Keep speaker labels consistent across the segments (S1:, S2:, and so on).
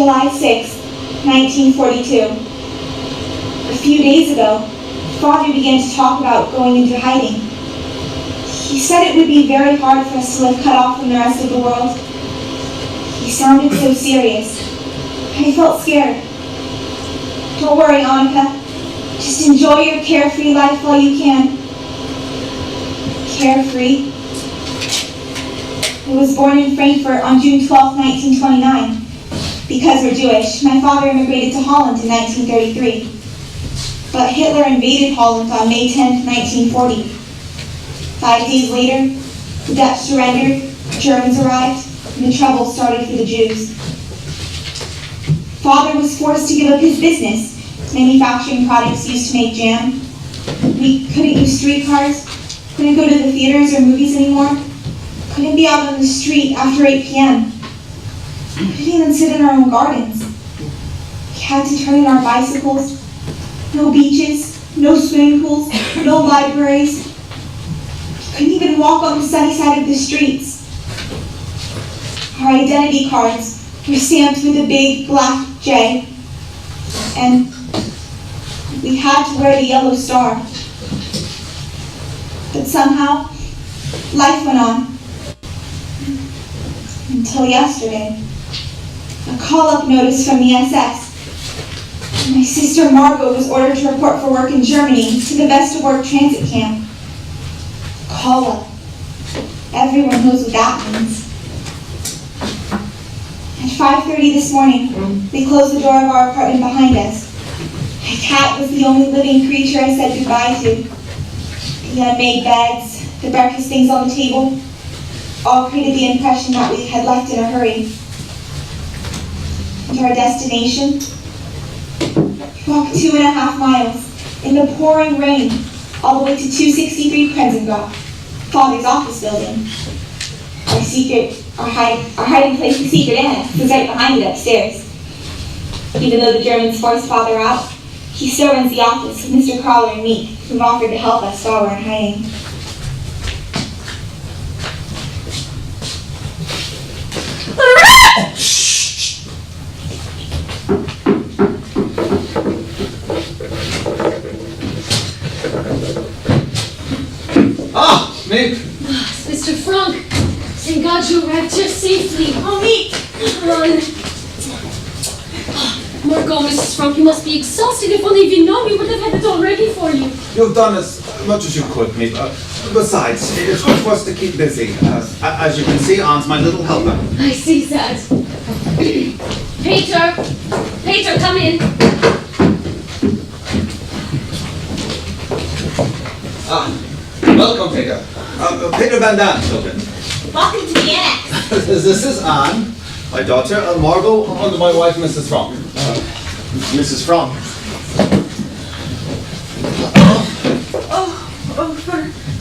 S1: July 6, 1942. A few days ago, Father began to talk about going into hiding. He said it would be very hard for us to live cut off from the rest of the world. He sounded so serious. I felt scared. Don't worry, Annika. Just enjoy your carefree life while you can. Carefree? I was born in Frankfurt on June 12, 1929. Because we're Jewish, my father immigrated to Holland in 1933. But Hitler invaded Holland on May 10, 1940. 5 days later, the Dutch surrendered, Germans arrived, and the trouble started for the Jews. Father was forced to give up his business, manufacturing products used to make jam. We couldn't use streetcars, couldn't go to the theaters or movies anymore, couldn't be out on the street after 8 p.m. Couldn't even sit in our own gardens. We had to turn in our bicycles. No beaches, no swimming pools, no libraries. We couldn't even walk on the sunny side of the streets. Our identity cards were stamped with a big black J, and we had to wear the yellow star. But somehow, life went on. Until yesterday. A call-up notice from the SS. My sister Margot was ordered to report for work in Germany to the Westerbork transit camp. Call-up. Everyone knows what that means. At 5:30 this morning, they closed the door of our apartment behind us. My cat was the only living creature I said goodbye to. The unmade beds, the breakfast things on the table, all created the impression that we had left in a hurry. And our destination? We walked 2.5 miles in the pouring rain all the way to 263 Prenzengracht, Father's office building. Our hiding place, the secret annex, was right behind it upstairs. Even though the Germans forced Father out, he still runs the office with Mr. Crawler and me, who've offered to help us while we're in hiding.
S2: Ah, Mick!
S3: Mr. Frank! Thank God you arrived here safely. Oh, Mick! Come on. Margot, Mrs. Frank, you must be exhausted. If only you'd known, we would have had it all ready for you.
S2: You've done as much as you could, Mick. Besides, it's good for us to keep busy. As you can see, Aunt's my little helper.
S3: I see that. Peter! Peter, come in.
S2: Welcome, Peter. Peter Van Dam, children.
S4: Welcome to the annex.
S2: This is Anne, my daughter, Margot, and my wife, Mrs. Frank.
S5: Mrs. Frank.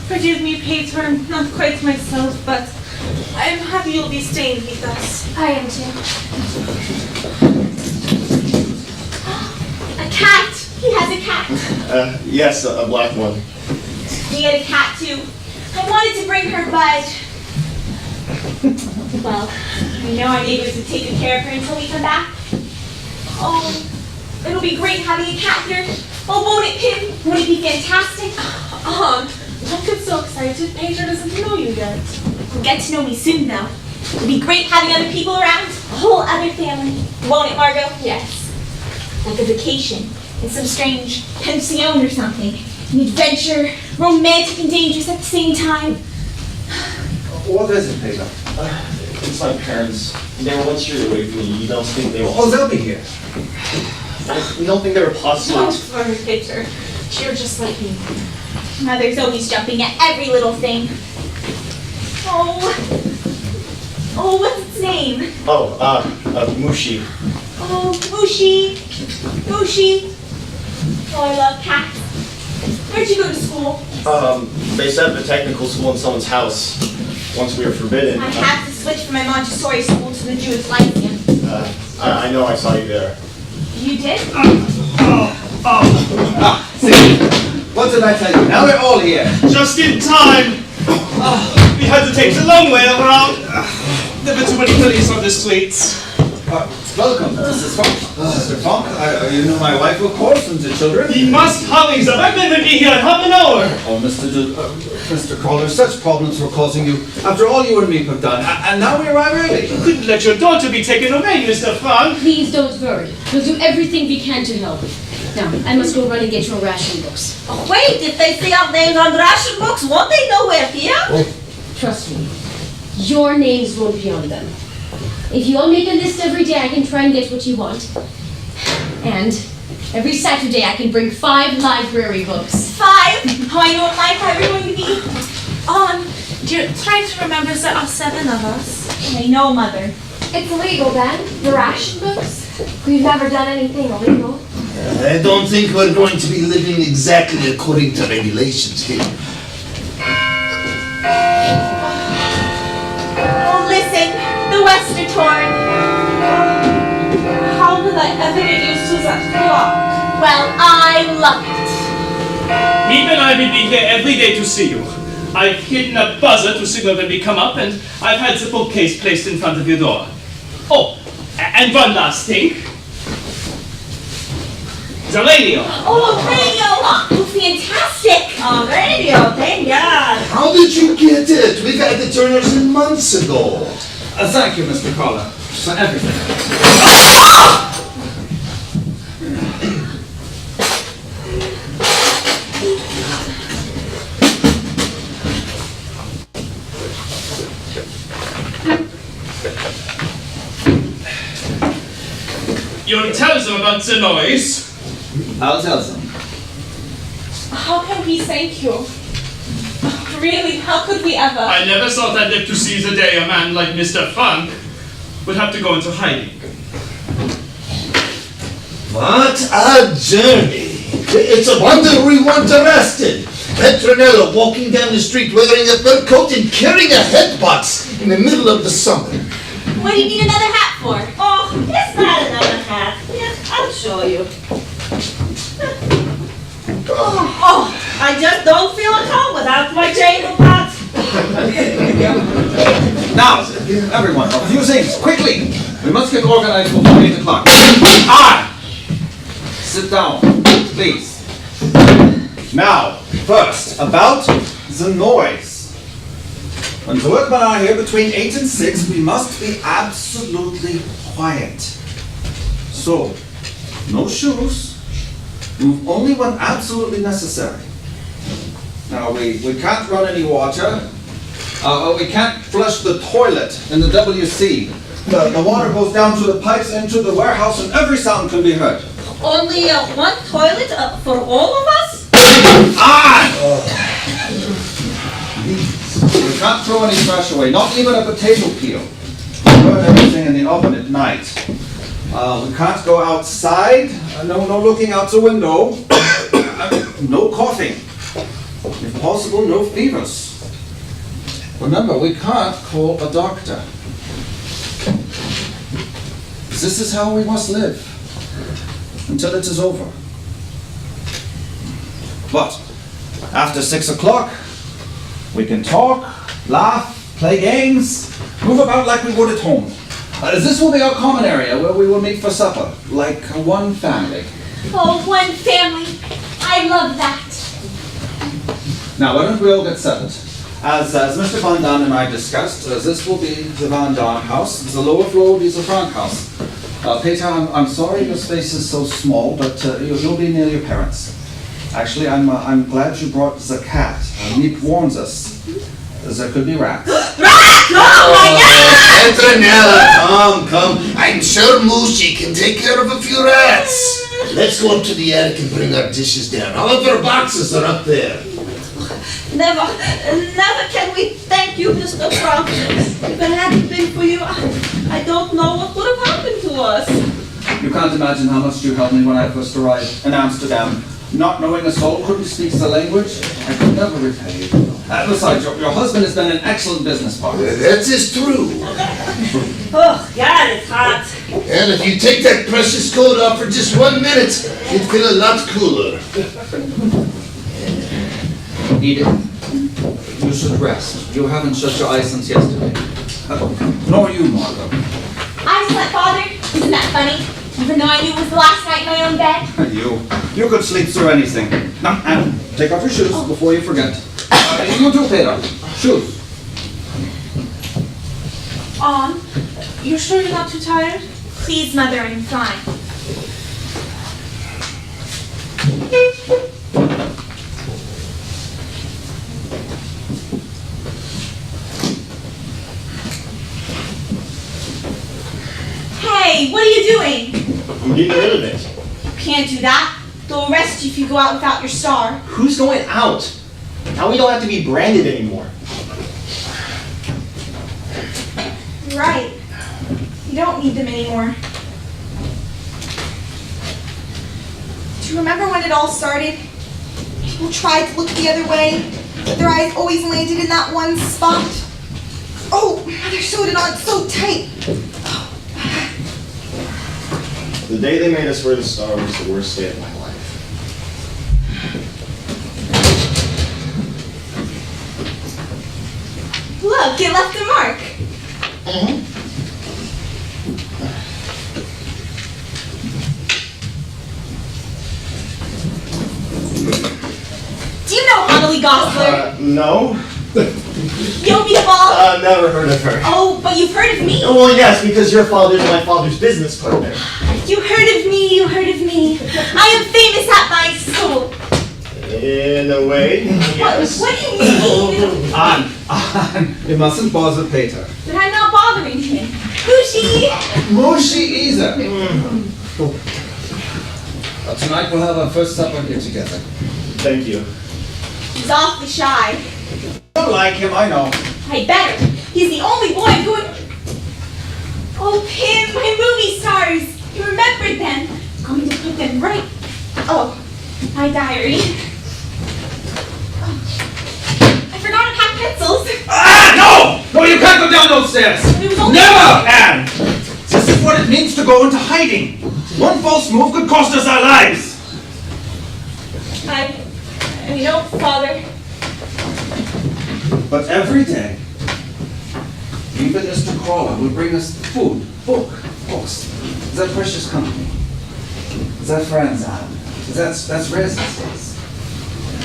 S4: Forgive me, Peter. I'm not quite myself, but I'm happy you'll be staying with us.
S3: I am too.
S4: A cat. He has a cat.
S5: Yes, a black one.
S4: We had a cat too. I wanted to bring her, but well, I know our neighbors would take good care of her until we come back. Oh, it'll be great having a cat here. Oh, won't it, Pim? Won't it be fantastic?
S6: Don't get so excited. Peter doesn't know you yet.
S4: He'll get to know me soon, though. It'll be great having other people around. A whole other family. Won't it, Margot?
S3: Yes.
S4: Like a vacation in some strange pension or something. An adventure, romantic and dangerous at the same time.
S2: What is it, Peter?
S5: It's my parents. They were 1 year away from me. You don't think they were...
S2: Oh, they'll be here.
S5: You don't think they were possible...
S4: Don't worry, Peter. You're just like me. Mother's always jumping at every little thing. Oh, what's its name?
S5: Mushi.
S4: Oh, Mushi. Mushi. Oh, I love cats. Where'd you go to school?
S5: They set up a technical school in someone's house once we were forbidden.
S4: I had to switch from my Montessori school to the Jewish Lyceum.
S5: I know I saw you there.
S4: You did?
S2: See? What did I tell you? Now we're all here.
S7: Just in time! We had to take the long way around. There were too many police on the streets.
S2: welcome, Mrs. Funk. Mr. Funk, you know my wife, of course, and the children.
S7: We must hurry, sir. I will be here in half an hour.
S2: Oh, Mr. Caller, such problems were causing you after all you and me have done, and now we arrive early.
S7: You couldn't let your daughter be taken away, Mr. Frank.
S3: Please don't worry. We'll do everything we can to help. Now, I must go run and get your ration books.
S8: Oh, wait, if they see our names on ration books, won't they know we're here?
S3: Trust me, your names won't be on them. If you all make a list every day, I can try and get what you want. And every Saturday, I can bring 5 library books.
S4: 5? Oh, I know what library we're going to be.
S6: Try to remember there are 7 of us.
S4: I know, Mother.
S9: It's illegal then, the ration books. We've never done anything illegal.
S10: I don't think we're going to be living exactly according to regulations here.
S4: Oh, listen, the Western torn.
S6: How did I ever get used to that clock?
S4: Well, I love it.
S7: Meep and I will be here every day to see you. I've hidden a buzzer to signal when we come up, and I've had the bookcase placed in front of your door. Oh, and one last thing. The radio.
S4: Oh, radio! Oh, fantastic!
S8: Oh, radio, thank God.
S10: How did you get it? We got the Turners in months ago.
S2: Thank you, Mr. Caller, for everything.
S7: You'll tell them about the noise.
S2: I'll tell them.
S6: How can we thank you? Really, how could we ever?
S7: I never thought I'd live to see the day a man like Mr. Frank would have to go into hiding.
S10: What a journey. It's a wonder we weren't arrested. Petronella walking down the street wearing a fur coat and carrying a head box in the middle of the summer.
S4: What do you need another hat for?
S8: Oh, it's not another hat. Yeah, I'll show you. Oh, I just don't feel at home without my chamber pot.
S2: Now, everyone, a few things, quickly. We must get organized before 8 o'clock. Sit down, please. Now, first, about the noise. When the workmen are here between 8 and 6, we must be absolutely quiet. So, no shoes. Move only when absolutely necessary. Now, we can't run any water. We can't flush the toilet in the WC. The water goes down to the pipes into the warehouse and every sound can be heard.
S8: Only one toilet for all of us?
S2: We can't throw any trash away, not even a potato peel. We burn everything in the oven at night. We can't go outside. No looking out the window. No coughing. If possible, no fevers. Remember, we can't call a doctor. This is how we must live until it is over. But after 6 o'clock, we can talk, laugh, play games, move about like we would at home. This will be our common area where we will meet for supper, like one family.
S4: Oh, one family. I love that.
S2: Now, why don't we all get settled? As Mr. Van Daan and I discussed, this will be the Van Daan house. The lower floor will be the Frank house. Peter, I'm sorry your space is so small, but you'll be near your parents. Actually, I'm glad you brought the cat. Meep warns us there could be rats.
S10: Petronella, come. I'm sure Moosey can take care of a few rats. Let's go up to the attic and bring our dishes down. All of our boxes are up there.
S8: Never can we thank you, Mr. Frank. If it hadn't been for you, I don't know what would have happened to us.
S2: You can't imagine how much you helped me when I first arrived in Amsterdam. Not knowing a soul, couldn't speak the language, I could never repay you. Besides, your husband has been an excellent business partner.
S10: That is true.
S8: Oh, God, it's hot.
S10: And if you take that precious coat off for just 1 minute, you'd feel a lot cooler.
S2: Edith, you should rest. You haven't shut your eyes since yesterday. Nor you, Margot.
S4: I slept, Father. Is Wasn't that funny? Even though I knew it was the last night in my own bed.
S2: You could sleep through anything. Now, Anne, take off your shoes before you forget. You too, Peter. Shoes.
S6: You sure you're not too tired?
S4: Please, Mother, I'm fine. Hey, what are you doing?
S5: I'm getting rid of it.
S4: You can't do that. They'll arrest you if you go out without your star.
S5: Who's going out? Now we don't have to be branded anymore.
S4: You're right. You don't need them anymore. Do you remember when it all started? People tried to look the other way, but their eyes always landed in that one spot. Oh, Mother sewed it on so tight.
S5: The day they made us wear the star was the worst day of my life.
S4: Look, it left a mark. Do you know Amelie Gosler?
S5: No.
S4: You owe me the ball?
S5: Never heard of her.
S4: Oh, but you've heard of me.
S5: Well, yes, because your father's my father's business partner.
S4: You heard of me, you heard of me. I am famous at my school.
S5: In a way, yes.
S4: What do you mean?
S2: Anne, you mustn't bother Peter.
S4: But I'm not bothering him. Mushy!
S2: Mushy either. Tonight we'll have our first supper here together.
S5: Thank you.
S4: He's awfully shy.
S2: I don't like him, I know.
S4: I better. He's the only boy I'm going... Oh, Pim, my movie stars. You remembered them. I'm going to put them right... Oh, my diary. I forgot to pack pencils.
S2: Ah, no! No, you can't go down those stairs.
S4: It was only...
S2: Never, Anne! This is what it means to go into hiding. One false move could cost us our lives.
S4: You know, Father.
S2: But every day, even Mr. Crawler will bring us food, books. Is that precious company? Is that friends, Anne? That's resistance.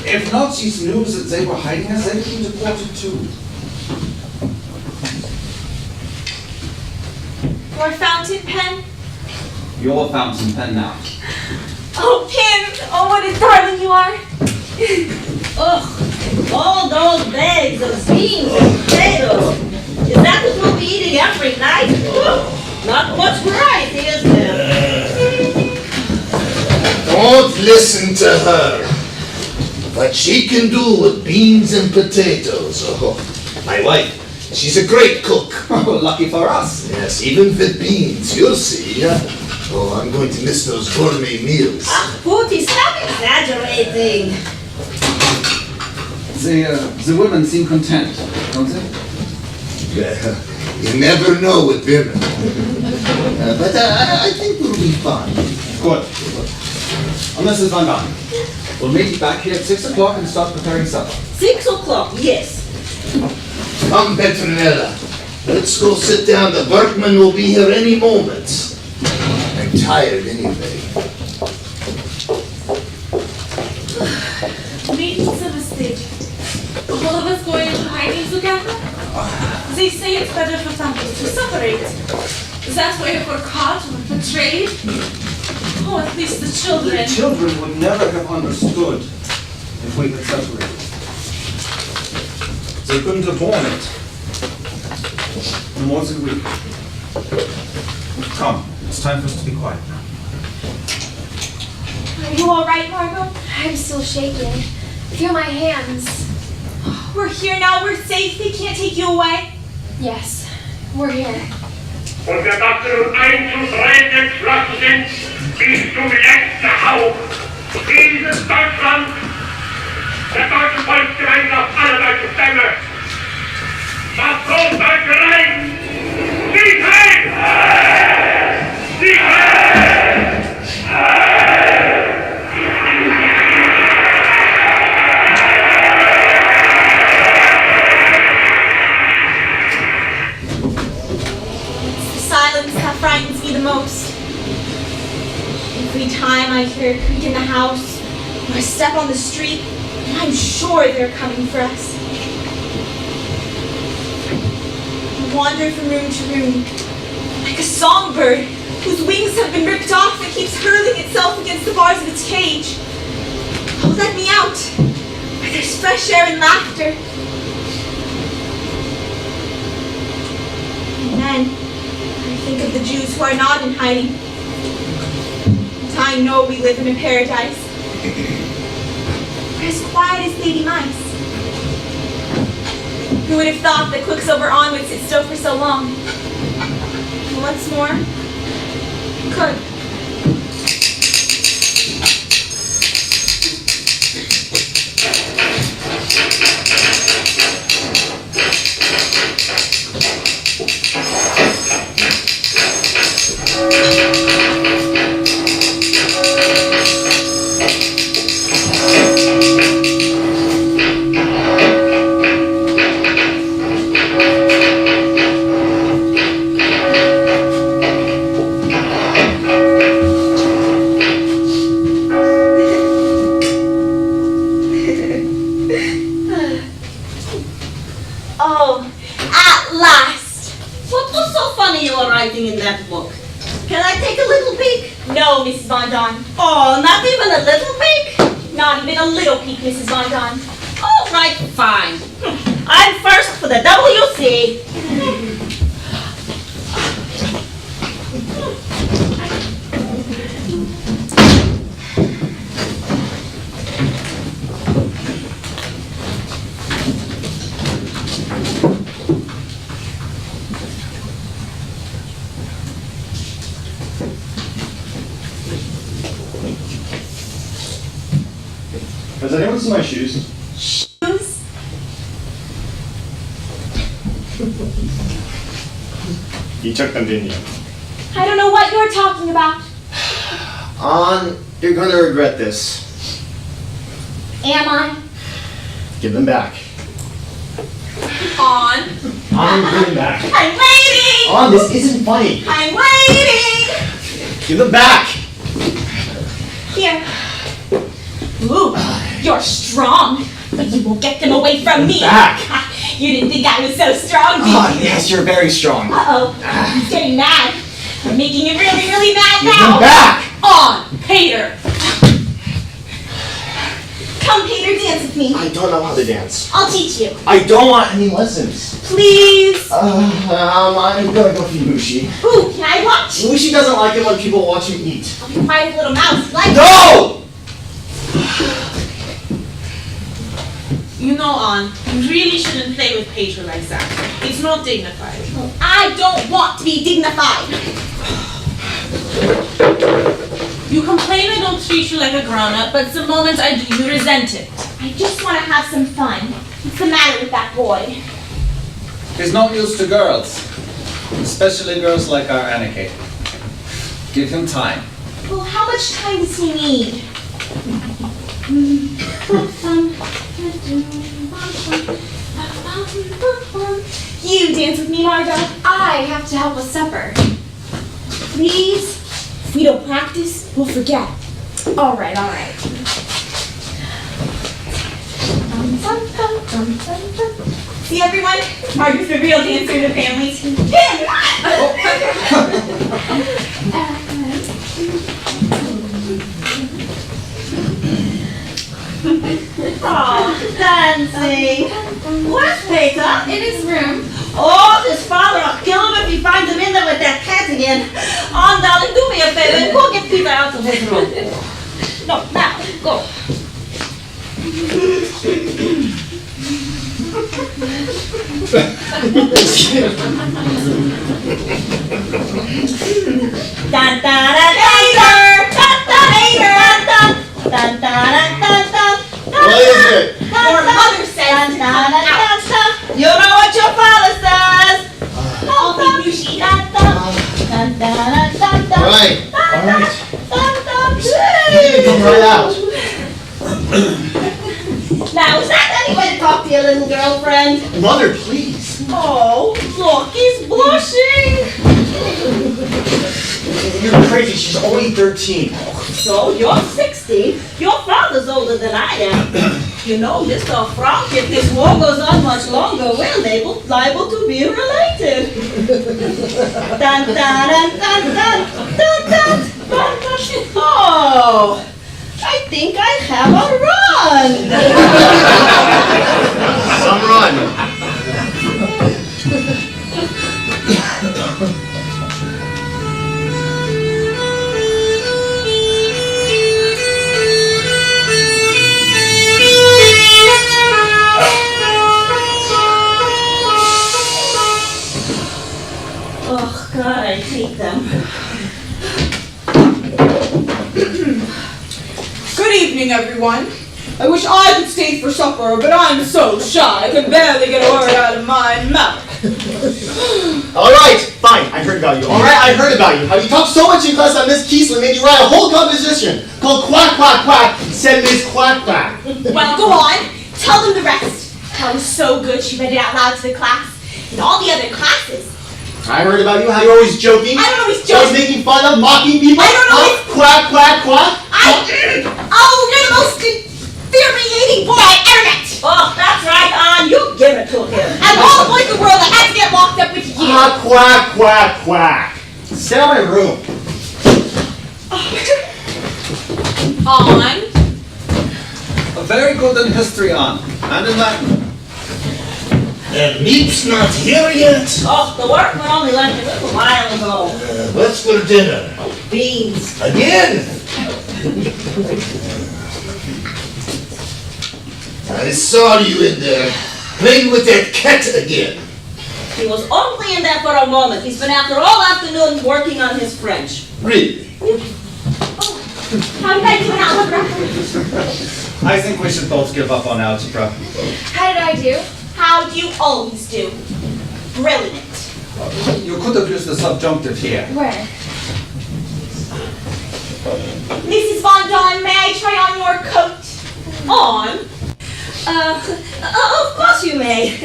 S2: If Nazis knew that they were hiding us, they would be deported too.
S4: Your fountain pen?
S2: Your fountain pen now.
S4: Oh, Pim! Oh, what a darling you are!
S8: Ugh, all those bags of beans and potatoes. Is that what we'll be eating every night? Ugh, not much variety, is there?
S10: Don't listen to her. What she can do with beans and potatoes. Oh, my wife, she's a great cook.
S2: Oh, lucky for us.
S10: Yes, even with beans, you'll see. Oh, I'm going to miss those gourmet meals.
S8: Ah, Pooty, stop exaggerating.
S2: The women seem content, don't they?
S10: Yeah, you never know with women. But I think we'll be fine.
S2: Good. Mrs. Van Daan, we'll meet back here at 6 o'clock and start preparing supper.
S8: 6 o'clock, yes.
S10: Come, Petronella. Let's go sit down. The workmen will be here any moment. I'm tired anyway.
S6: Meetings of a stage. All of us going into hiding together? They say it's better for families to separate. That way if we're caught or betrayed, oh, at least the children.
S2: The children would never have understood if we had separated. They couldn't have borne it. No more than we. Come, it's time for us to be quiet now.
S4: Are you all right, Margot?
S9: I'm still shaking. Feel my hands.
S4: We're here now. We're safe. They can't take you away.
S9: Yes, we're here.
S11: Und wir dazu einzudrehen entschlossen sind, bis zum letzten Hauch dieses Deutschland, der deutschen Volksgemeinschaft aller deutschen Stämme, das großdeutsche Reich, Sieg heil! Sieg heil!
S4: Silence that frightens me the most. in the house, or a step on the street, and I'm sure they're coming for us. I wander from room to room, like a songbird whose wings have been ripped off and keeps hurling itself against the bars of its cage. Oh, let me out, where there's fresh air and laughter. And then I think of the Jews who are not in hiding. And I know we live in a paradise. We're as quiet as baby mice. Who would have thought that Quicksilver On would sit still for so long? And what's more, could.
S8: Oh, at last! What was so funny you were writing in that book? Can I take a little peek?
S4: No, Mrs. Von Don.
S8: Oh, not even a little peek?
S4: Not even a little peek, Mrs. Von Don.
S8: All right, fine. I'm first for the WC.
S5: Has anyone seen my shoes?
S4: Shoes?
S5: You took them, didn't you?
S4: I don't know what you're talking about.
S5: You're gonna regret this.
S4: Am I?
S5: Give them back.
S4: On.
S5: Give them back.
S4: I'm waiting!
S5: This isn't funny.
S4: I'm waiting!
S5: Give them back!
S4: Here. Ooh, you're strong, but you won't get them away from me.
S5: Back!
S4: You didn't think I was so strong, did you?
S5: Yes, you're very strong.
S4: Uh-oh, he's getting mad. I'm making him really, really mad
S5: Give
S4: now.
S5: them back!
S4: On, Peter. Come, Peter, dance with me.
S5: I don't know how to dance.
S4: I'll teach you.
S5: I don't want any lessons.
S4: Please.
S5: I'm gonna go feed Mushi.
S4: Ooh, can I watch?
S5: Mushi doesn't like it when people watch him eat.
S4: I'll be quiet as a little mouse. Like
S5: No!
S6: You know, Anne, you really shouldn't play with Peter like that. It's not dignified.
S4: Well, I don't want to be dignified.
S6: You complain I don't treat you like a grown-up, but the moment I do, you resent it.
S4: I just want to have some fun. What's the matter with that boy?
S2: He's not used to girls, especially girls like our Anarchy. Give him time.
S4: Well, how much time does he need? You dance with me, Margot.
S9: I have to help with supper.
S4: Please. If we don't practice, we'll forget.
S9: All right, all right.
S4: See, everyone? Margot's the real dancer in the family.
S8: Oh, dancing. Where's Peter?
S9: In his room.
S8: Oh, his father will kill him if he finds him in there with that cat again. On, darling, do me a favor and go get Peter out of his room. No, now, go. Dun, dun, dun, dun, dun, dun, dun, dun, dun, dun, dun, dun.
S5: What is it?
S4: Your mother says to come out.
S8: You know what your father says.
S4: I'll be Mushi.
S5: Alright, alright. You can come right out.
S8: Now, is that any way to talk to your little girlfriend?
S5: Mother, please.
S8: Oh, look, he's blushing.
S5: You're crazy, she's only 13.
S8: So you're 16. 16. Your father's older than I am. You know, Mr. Frank, if this war goes on much longer, we're liable to be related. Dun, dun, dun, dun, dun, dun, dun, dun, dun. Oh, I think I have a run.
S5: Some run.
S8: Oh, God, I hate them.
S4: Good evening, everyone. I wish I could stay for supper, but I'm so shy I can barely get a word out of my mouth.
S5: All right, fine. I heard about you. All right, I heard about you. How you talked so much in class that Miss Kiesler made you write a whole composition called Quack, Quack, Quack, said Miss Quack, Quack.
S4: Well, go on. Tell them the rest. How it was so good she read it out loud to the class and all the other classes.
S5: I heard about you, how you're always joking.
S4: I don't always joke.
S5: Always making fun of, mocking people.
S4: I don't always...
S5: Quack, quack, quack.
S4: Oh, you're the most infuriating boy I ever met.
S8: Oh, that's right, you give it to him.
S4: And all the boys in the world that had to get locked up with you.
S5: Quack, quack, quack. Stay out of my room.
S4: On.
S2: A very good in history, Aunt, and in Latin.
S10: And Meep's not here yet?
S8: Oh, the workman only left a little while ago.
S10: What's for dinner?
S8: Beans.
S10: Again? I saw you in there, playing with that cat again.
S8: He was only in there for a moment. He's been out there all afternoon working on his French.
S10: Really?
S4: How did I do in algebra?
S2: I think we should both give up on algebra.
S9: How did I do?
S4: How do you always do? Brilliant.
S2: You could have used the subjunctive here.
S9: Where?
S4: Mrs. Von Dawn, may I try on your coat?
S8: On? Of course you may.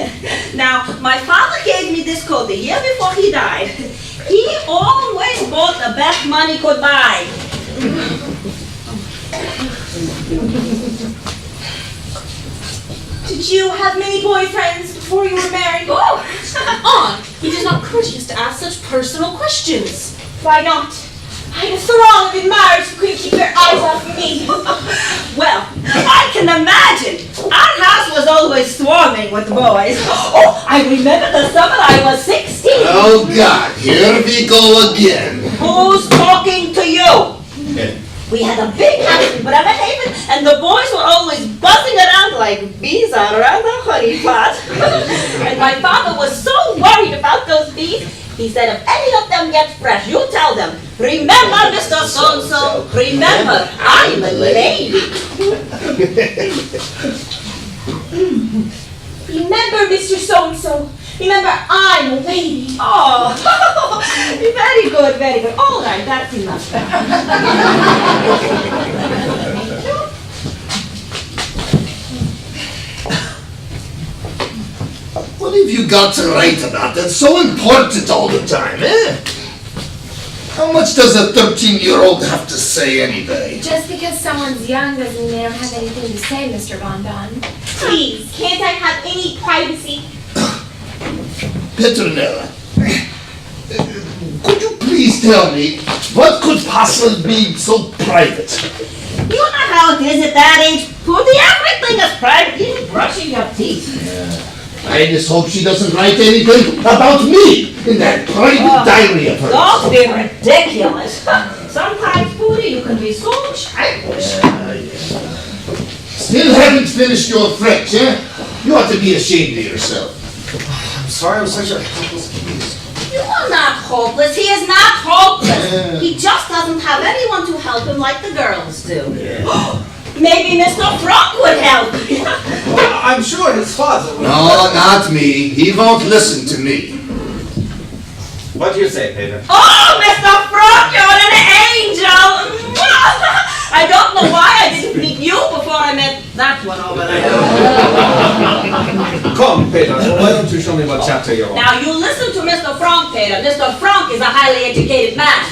S8: Now, my father gave me this coat the year before he died. He always bought the best money could buy.
S4: Did you have many boyfriends before you were married?
S6: Oh, Aunt, it is not courteous to ask such personal questions.
S4: Why not? I had a throng of admirers who couldn't keep their eyes off me.
S8: Well, I can imagine. Our house was always swarming with boys. Oh, I remember the summer I was 16.
S10: Oh God, here we go again.
S8: Who's talking to you? We had a big house in Bremerhaven, and the boys were always buzzing around like bees are around a honey pot. And my father was so worried about those bees, he said if any of them get fresh, you tell them, remember Mr. So-and-so, remember, I'm a lady.
S4: Remember, Mr. So-and-so. Remember, I'm a lady.
S8: Oh, very good, very good. All right, that's enough.
S10: What have you got to write about that's so important all the time, eh? How much does a 13-year-old have to say anyway?
S9: Just because someone's young doesn't mean they don't have anything to say, Mr. Von Dawn.
S4: Please, can't I have any privacy?
S10: Petronella, could you please tell me what could possibly be so private?
S8: You know how it is at that age, Pooty. Everything is private, even brushing your teeth.
S10: I just hope she doesn't write anything about me in that private diary of hers.
S8: Don't be ridiculous. Sometimes, Pooty, you can be so childish.
S10: Still haven't finished your French, eh? You ought to be ashamed of yourself.
S5: I'm sorry, I was such a helpless case.
S8: You are not hopeless. He is not hopeless. He just doesn't have anyone to help him like the girls do. Maybe Mr. Frog would help.
S2: I'm sure his father would.
S10: No, not me. He won't listen to me.
S2: What do you say, Peter?
S8: Oh, Mr. Frog, you're an angel. I don't know why I didn't meet you before I met that one over there.
S2: Come, Peter, why don't you show me what chapter you're on?
S8: Now you listen to Mr. Frank, Peter. Mr. Frank is a highly educated man.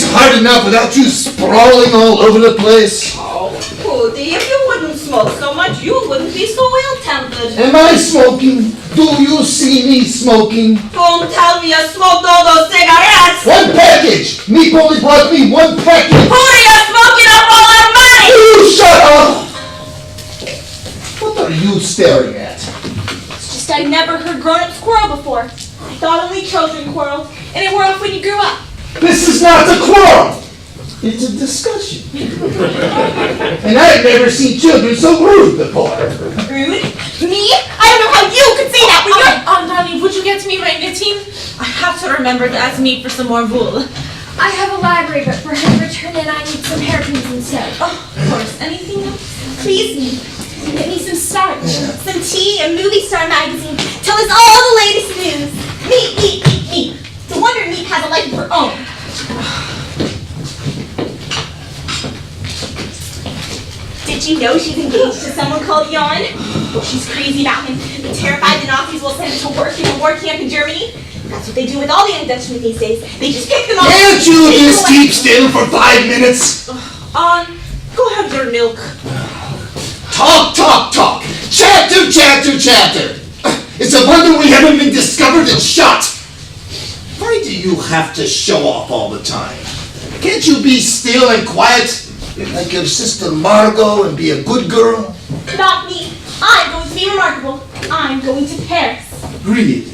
S10: things hard enough without you sprawling all over the place?
S8: Oh, Pooty, if you wouldn't smoke so much, you wouldn't be so ill-tempered.
S10: Am I smoking? Do you see me smoking?
S8: Don't tell me you smoked all those cigarettes!
S10: One package! Meep only brought me one package!
S8: Pooty, you're smoking up all our money!
S10: You shut up! What are you staring at?
S4: It's just I never heard grown-ups quarrel before. I thought only children quarreled, and it wore off when you grew up.
S10: This is not a quarrel! It's a discussion. And I've never seen children so rude before.
S4: Rude? Me? I don't know how you could say that when you're...
S6: Darling, would you get me my knitting? I have to remember to ask me for some more wool.
S9: I have a library, but for her to return in, I need some hairpins instead.
S6: Oh, of course. Anything else?
S4: Please, me.
S9: Get me some starch.
S4: Some tea, a movie star magazine. Tell us all the latest news. Meep. No wonder Meep has a life of her own. Did you know she's engaged to someone called Jan? Oh, she's crazy about him. They're terrified the Nazis will send him to work in a war camp in Germany. That's what they do with all the young Dutchmen these days. They just pick them up.
S10: Can't you just keep still for 5 minutes?
S6: Go have your milk.
S10: Talk. Chatter. It's a wonder we haven't been discovered and shot. Why do you have to show off all the time? Can't you be still and quiet? Like your sister Margot and be a good girl?
S4: Not me. I'm going to be remarkable. I'm going to Paris.
S10: Really?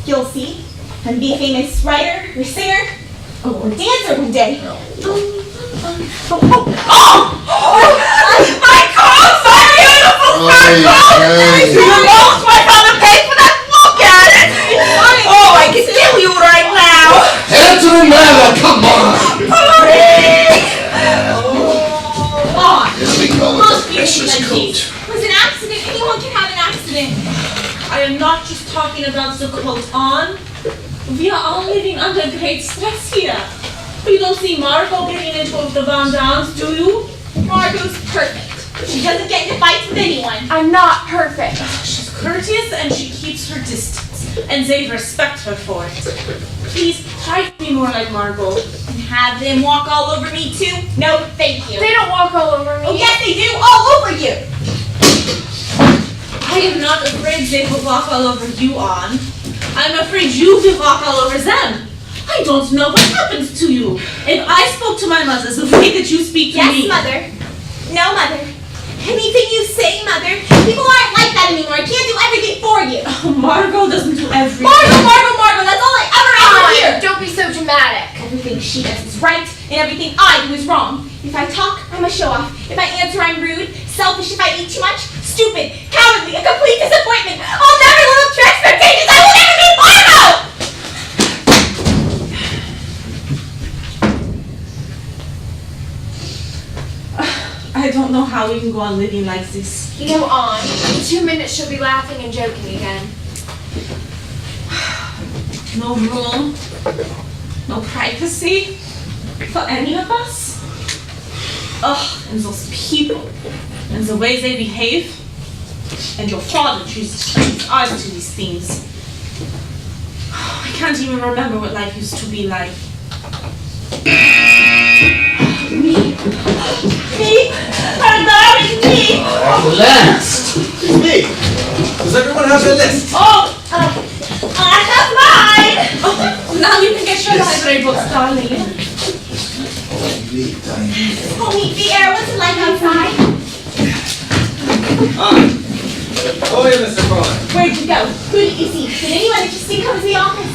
S4: You'll see. I'm be a famous writer, or singer, or dancer one day.
S8: My clothes! My beautiful clothes! You lost my father paid for that! Look at it! Oh, I can kill you right now!
S10: Petronella, come on! Here we go with the precious coat.
S4: It was an accident. Anyone can have an accident.
S6: I am not just talking about the coat on. We are all living under great stress here. You don't see Margot getting into the Van Dams, do you?
S4: Margot's perfect. She doesn't get into fights with anyone.
S9: I'm not perfect.
S6: She's courteous and she keeps her distance, and they respect her for it. Please try to be more like Margot.
S4: And have them walk all over me too? No, thank you.
S9: They don't walk all over me.
S4: Oh yes, they do. All over you.
S6: I am not afraid they will walk all over you, Anne. I'm afraid you will walk all over them. I don't know what happens to you. If I spoke to my mother the way that you speak to me...
S4: Yes, Mother. No, Mother. Anything you say, Mother. People aren't like that anymore. I can't do everything for you.
S6: Oh, Margot doesn't do everything.
S4: Margot. That's all I ever hear.
S9: Don't be so dramatic.
S4: Everything she does is right, and everything I do is wrong. If I talk, I'm a show-off. If I answer, I'm rude. Selfish if I eat too much. Stupid. Cowardly. A complete disappointment. I'll never live up to your expectations. I will never be Margot!
S6: I don't know how we can go on living like this.
S9: You know, in 2 minutes she'll be laughing and joking again.
S6: No room, no privacy for any of us. Ugh, and those people, and the way they behave, and your father chooses to use eyes to these things. I can't even remember what life used to be like. Me? Her darling me!
S10: At last! It's me! Does everyone have their list?
S4: I have mine!
S6: Oh, now you can get your library books, darling.
S4: Oh, meet the air. What's it like outside?
S2: Oh, yeah, Mr. Crawler.
S4: Where'd you go? Who did you see? Did anyone that you see come to the office?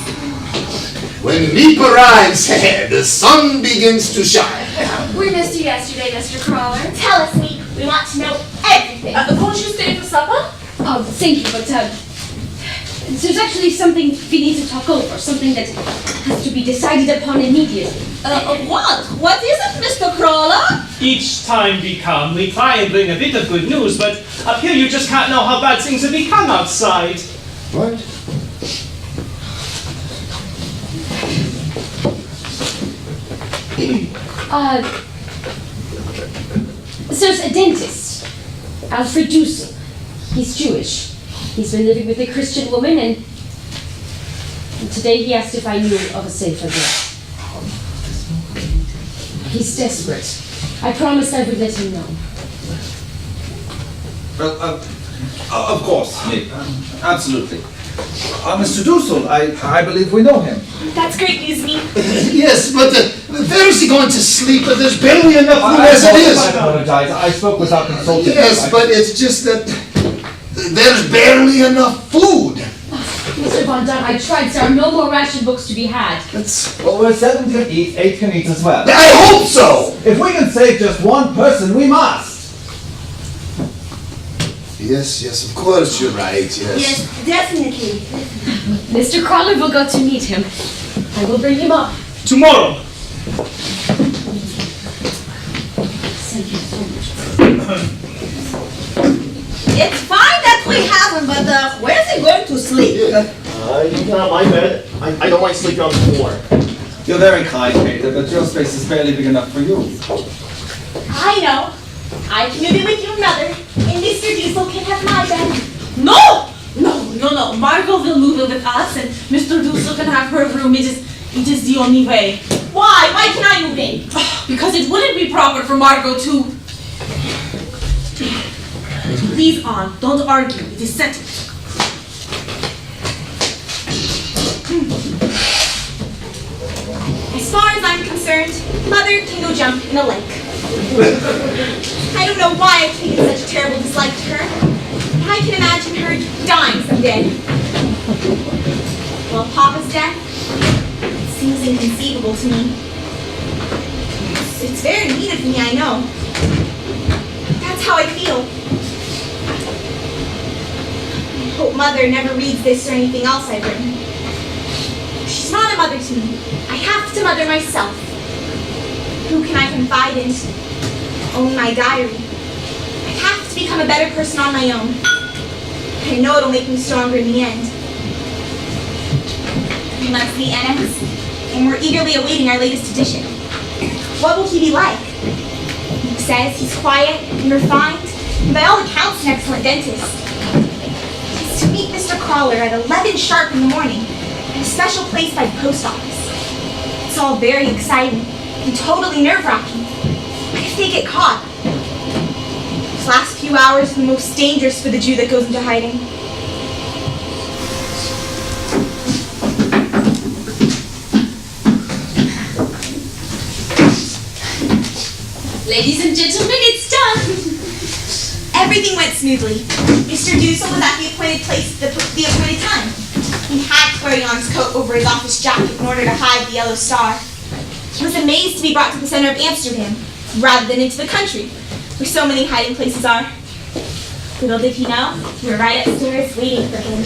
S10: When Meep arrives, the sun begins to shine.
S9: We missed you yesterday, Mr. Crawler.
S4: Tell us, Meep. We want to know everything.
S6: Won't you stay for supper?
S3: Oh, thank you, but there's actually something we need to talk over, something that has to be decided upon immediately.
S8: What? What is it, Mr. Crawler?
S7: Each time we come, we try and bring a bit of good news, but up here you just can't know how bad things have become outside.
S10: What?
S3: There's a dentist, Alfred Dussel. He's Jewish. He's been living with a Christian woman, and today he asked if I knew of a safer place. He's desperate. I promised I would let him know.
S2: Well, of course, Nick. Absolutely. Mr. Dussel, I believe we know him.
S4: That's great news, me.
S10: Yes, but where is he going to sleep? But there's barely enough room as it is.
S2: I apologize. I spoke without consulting.
S10: Yes, but it's just that there's barely enough food.
S3: Mr. Von Dunn, I tried. There are no more ration books to be had.
S2: Well, where 7 can eat, 8 can eat as well.
S10: I hope so!
S2: If we can save just one person, we must.
S10: Yes, of course you're right, yes.
S8: Yes, definitely.
S3: Mr. Crawler will go to meet him. I will bring him up.
S7: Tomorrow.
S3: Thank you so much.
S8: It's fine that we have him, but where's he going to sleep?
S5: You can have my bed. I don't mind sleeping on the floor.
S2: You're very kind, Peter, but your space is barely big enough for you.
S1: I know. I can move in with your mother, and Mr. Diesel can have my bed.
S6: No! No. Margot will move in with us, and Mr. Dussel can have her room. It is the only way.
S1: Why? Why can I move in?
S6: Because it wouldn't be proper for Margot to... Please, Aunt, don't argue. It is settled.
S1: As far as I'm concerned, Mother can go jump in a lake. I don't know why I've taken such a terrible dislike to her. I can imagine her dying someday. Well, Papa's death, it seems inconceivable to me. It's very mean of me, I know. That's how I feel. I hope Mother never reads this or anything else I've written. She's not a mother to me. I have to mother myself. Who can I confide in? Own my diary. I have to become a better person on my own. I know it'll make me stronger in the end. We must be annex, and we're eagerly awaiting our latest edition. What will he be like? He says he's quiet and refined, and by all accounts an excellent dentist. He's to meet Mr. Crawler at 11 sharp in the morning, at a special place by the post office. It's all very exciting and totally nerve-wracking. What if they get caught? These last few hours are the most dangerous for the Jew that goes into hiding.
S3: Ladies and gentlemen, it's done.
S1: Everything went smoothly. Mr. Dussel was at the appointed place at the appointed time. He had to wear Jan's coat over his office jacket in order to hide the yellow star. He was amazed to be brought to the center of Amsterdam, rather than into the country, where so many hiding places are. Little did he know, we were right upstairs waiting for him.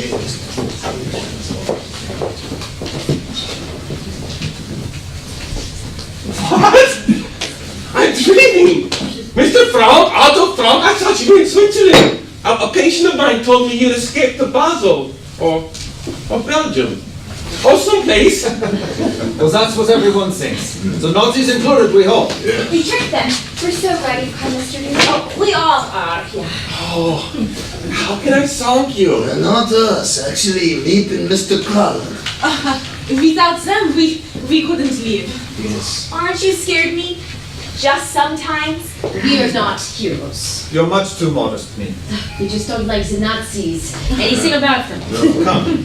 S11: What? I'm dreaming! Mr. Frank, Otto Frank, I thought you were in Switzerland. A patient of mine told me you'd escaped to Basel, or Belgium, or someplace.
S2: Well, that's what everyone thinks. So Nazis included, we hope.
S1: We tricked them.
S9: We're so ready for Mr. Diesel.
S8: Oh, we all are, yeah.
S11: Oh, how can I thank you?
S10: Not us, actually, me and Mr. Crawler.
S6: Without them, we couldn't live.
S10: Yes.
S1: Aren't you scared, me? Just sometimes?
S3: We are not heroes.
S2: You're much too modest, me.
S3: We just don't like the Nazis. Anything about them.
S2: Come.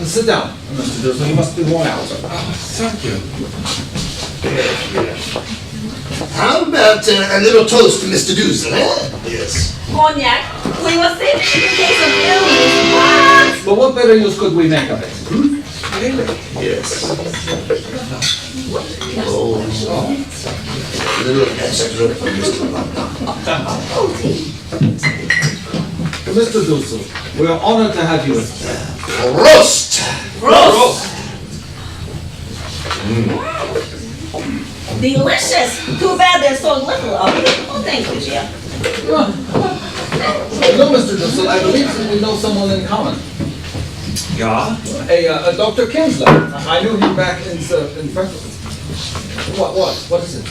S2: Sit down, Mr. Dussel. You must be worn out.
S11: Oh, thank you.
S10: How about a little toast to Mr. Dussel, eh? Yes.
S8: Cognac. We will save it in case of illness. What?
S2: But what better use could we make of it?
S10: Yes. Oh, a little extra for Mr.
S2: Mr. Dussel, we are honored to have you with us.
S10: Roast!
S8: Delicious. Too bad there's so little of it. Oh, thank you, Jim.
S2: No, Mr. Dussel, I believe that we know someone in common.
S11: Yeah?
S2: A Dr. Kinsler. I knew him back in Frankfurt. What is it?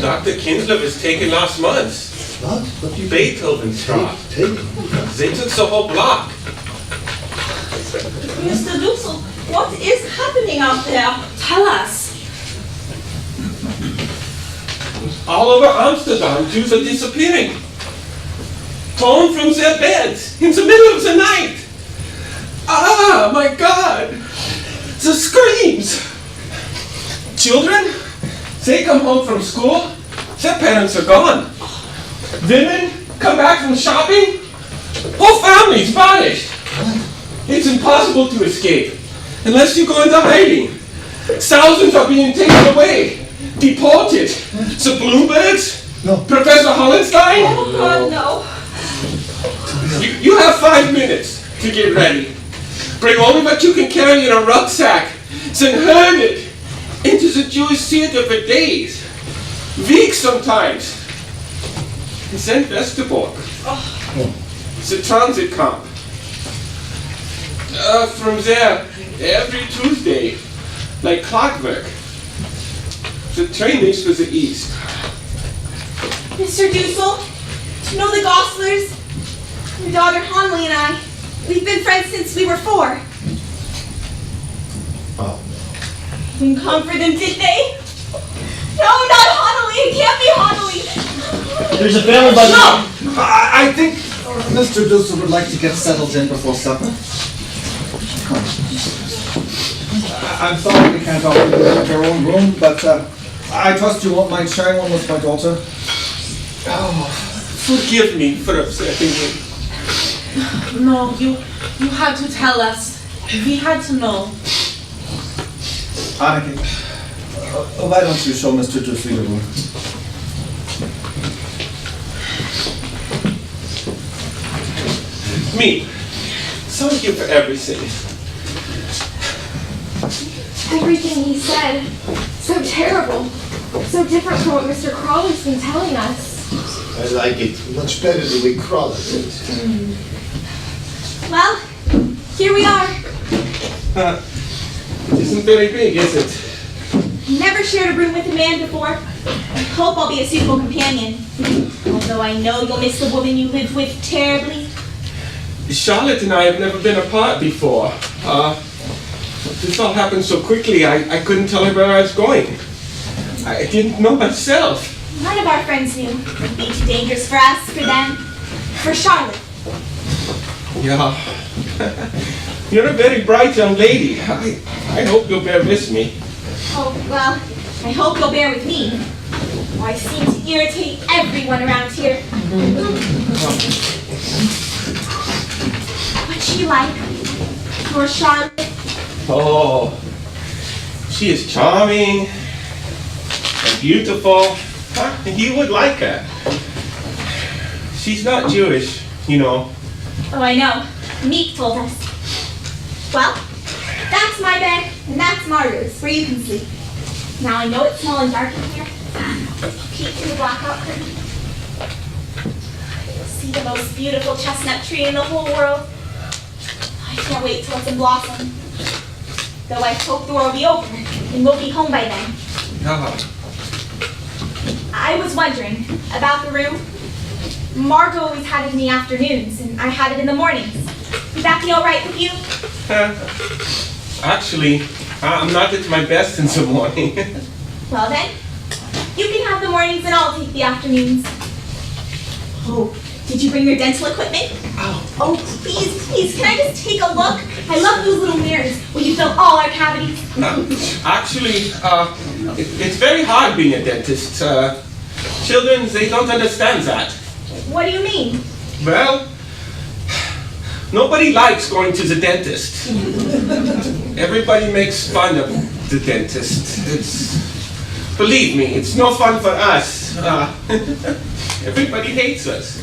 S11: Dr. Kinsler was taken last month.
S10: What?
S11: Beethovenstraat. They took the whole block.
S8: Mr. Dussel, what is happening out there?
S6: Tell us.
S11: All over Amsterdam, Jews are disappearing. Torn from their beds in the middle of the night. Ah, my God! The screams! Children, they come home from school, their parents are gone. Women come back from shopping, whole families vanished. It's impossible to escape unless you go into hiding. Thousands are being taken away, deported. The Bloombergs,
S10: No.
S11: Professor Hollenstein.
S6: Oh, God, no.
S11: You have 5 minutes to get ready. Bring only what you can carry in a rucksack, then herd it into the Jewish theater for days, weeks sometimes. And then Westerbork, the transit camp. From there, every Tuesday, like clockwork, the train leaves for the east.
S4: Mr. Dussel, do you know the Gosslers? Your daughter Hanley and I, we've been friends since we were 4.
S10: Oh.
S4: Didn't come for them, did they? No, not Hanley. It can't be Hanley.
S5: There's a family budget.
S4: No!
S2: I think Mr. Dussel would like to get settled in before supper. I'm sorry we can't offer you your own room, but I trust you won't mind sharing one with my daughter.
S11: Oh, forgive me for upsetting you.
S6: No, you had to tell us. We had to know.
S2: Anneke, why don't you show Mr. Dussel your room?
S11: Me, thank you for everything.
S9: Everything he said, so terrible. So different from what Mr. Crawler's been telling us.
S10: I like it much better the way Crawler did.
S4: Well, here we are.
S11: It isn't very big, is it?
S4: Never shared a room with a man before. I hope I'll be a suitable companion. Although I know you'll miss the woman you lived with terribly.
S11: Charlotte and I have never been apart before. This all happened so quickly, I couldn't tell her where I was going. I didn't know myself.
S4: None of our friends knew. It'd be too dangerous for us, for them, for Charlotte.
S11: Yeah. You're a very bright young lady. I hope you'll bear with me.
S4: Oh, well, I hope you'll bear with me. I seem to irritate everyone around here. What's she like? Your Charlotte?
S11: Oh, she is charming and beautiful. You would like her. She's not Jewish, you know.
S4: Oh, I know. Meek told us. Well, that's my bed, and that's Mario's, where you can sleep. Now I know it's small and dark in here. Peek through the blackout curtain. You'll see the most beautiful chestnut tree in the whole world. I can't wait till it's in blossom. Though I hope the war will be over, and we'll be home by then. I was wondering about the room. Margot always had it in the afternoons, and I had it in the mornings. Would that be all right with you?
S11: Actually, I'm not at my best in the morning.
S4: Well then, you can have the mornings and I'll take the afternoons. Oh, did you bring your dental equipment? Oh, please, can I just take a look? I love those little mirrors where you fill all our cavities.
S11: Actually, it's very hard being a dentist. Children, they don't understand that.
S4: What do you mean?
S11: Well, nobody likes going to the dentist. Everybody makes fun of the dentist. Believe me, it's no fun for us. Everybody hates us.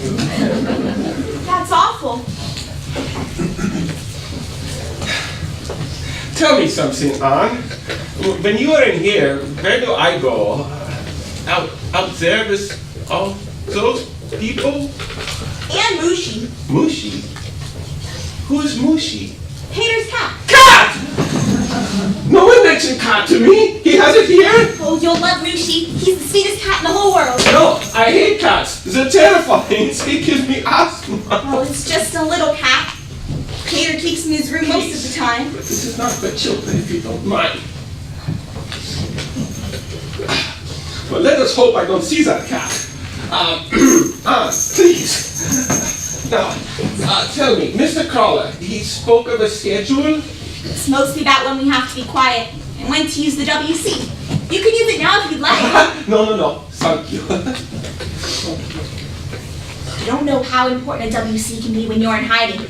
S4: That's awful.
S11: Tell me something, Anne. When you are in here, where do I go? Out there with all those people?
S4: And Mushi.
S11: Mushi? Who is Mushi?
S4: Hater's cat.
S11: Cat! No one mentioned cat to me. He has it here.
S4: Oh, you'll love Mushi. He's the sweetest cat in the whole world.
S11: No, I hate cats. They're terrifying. They give me asthma.
S4: Oh, it's just a little cat. Hater keeps him in his room most of the time.
S11: But this is not for children, if you don't mind. But let us hope I don't see that cat. Please. Now, tell me, Mr. Crawler, he spoke of a schedule?
S4: It's mostly about when we have to be quiet and when to use the WC. You can use it now if you'd like.
S11: No. Thank you.
S4: You don't know how important a WC can be when you're in hiding.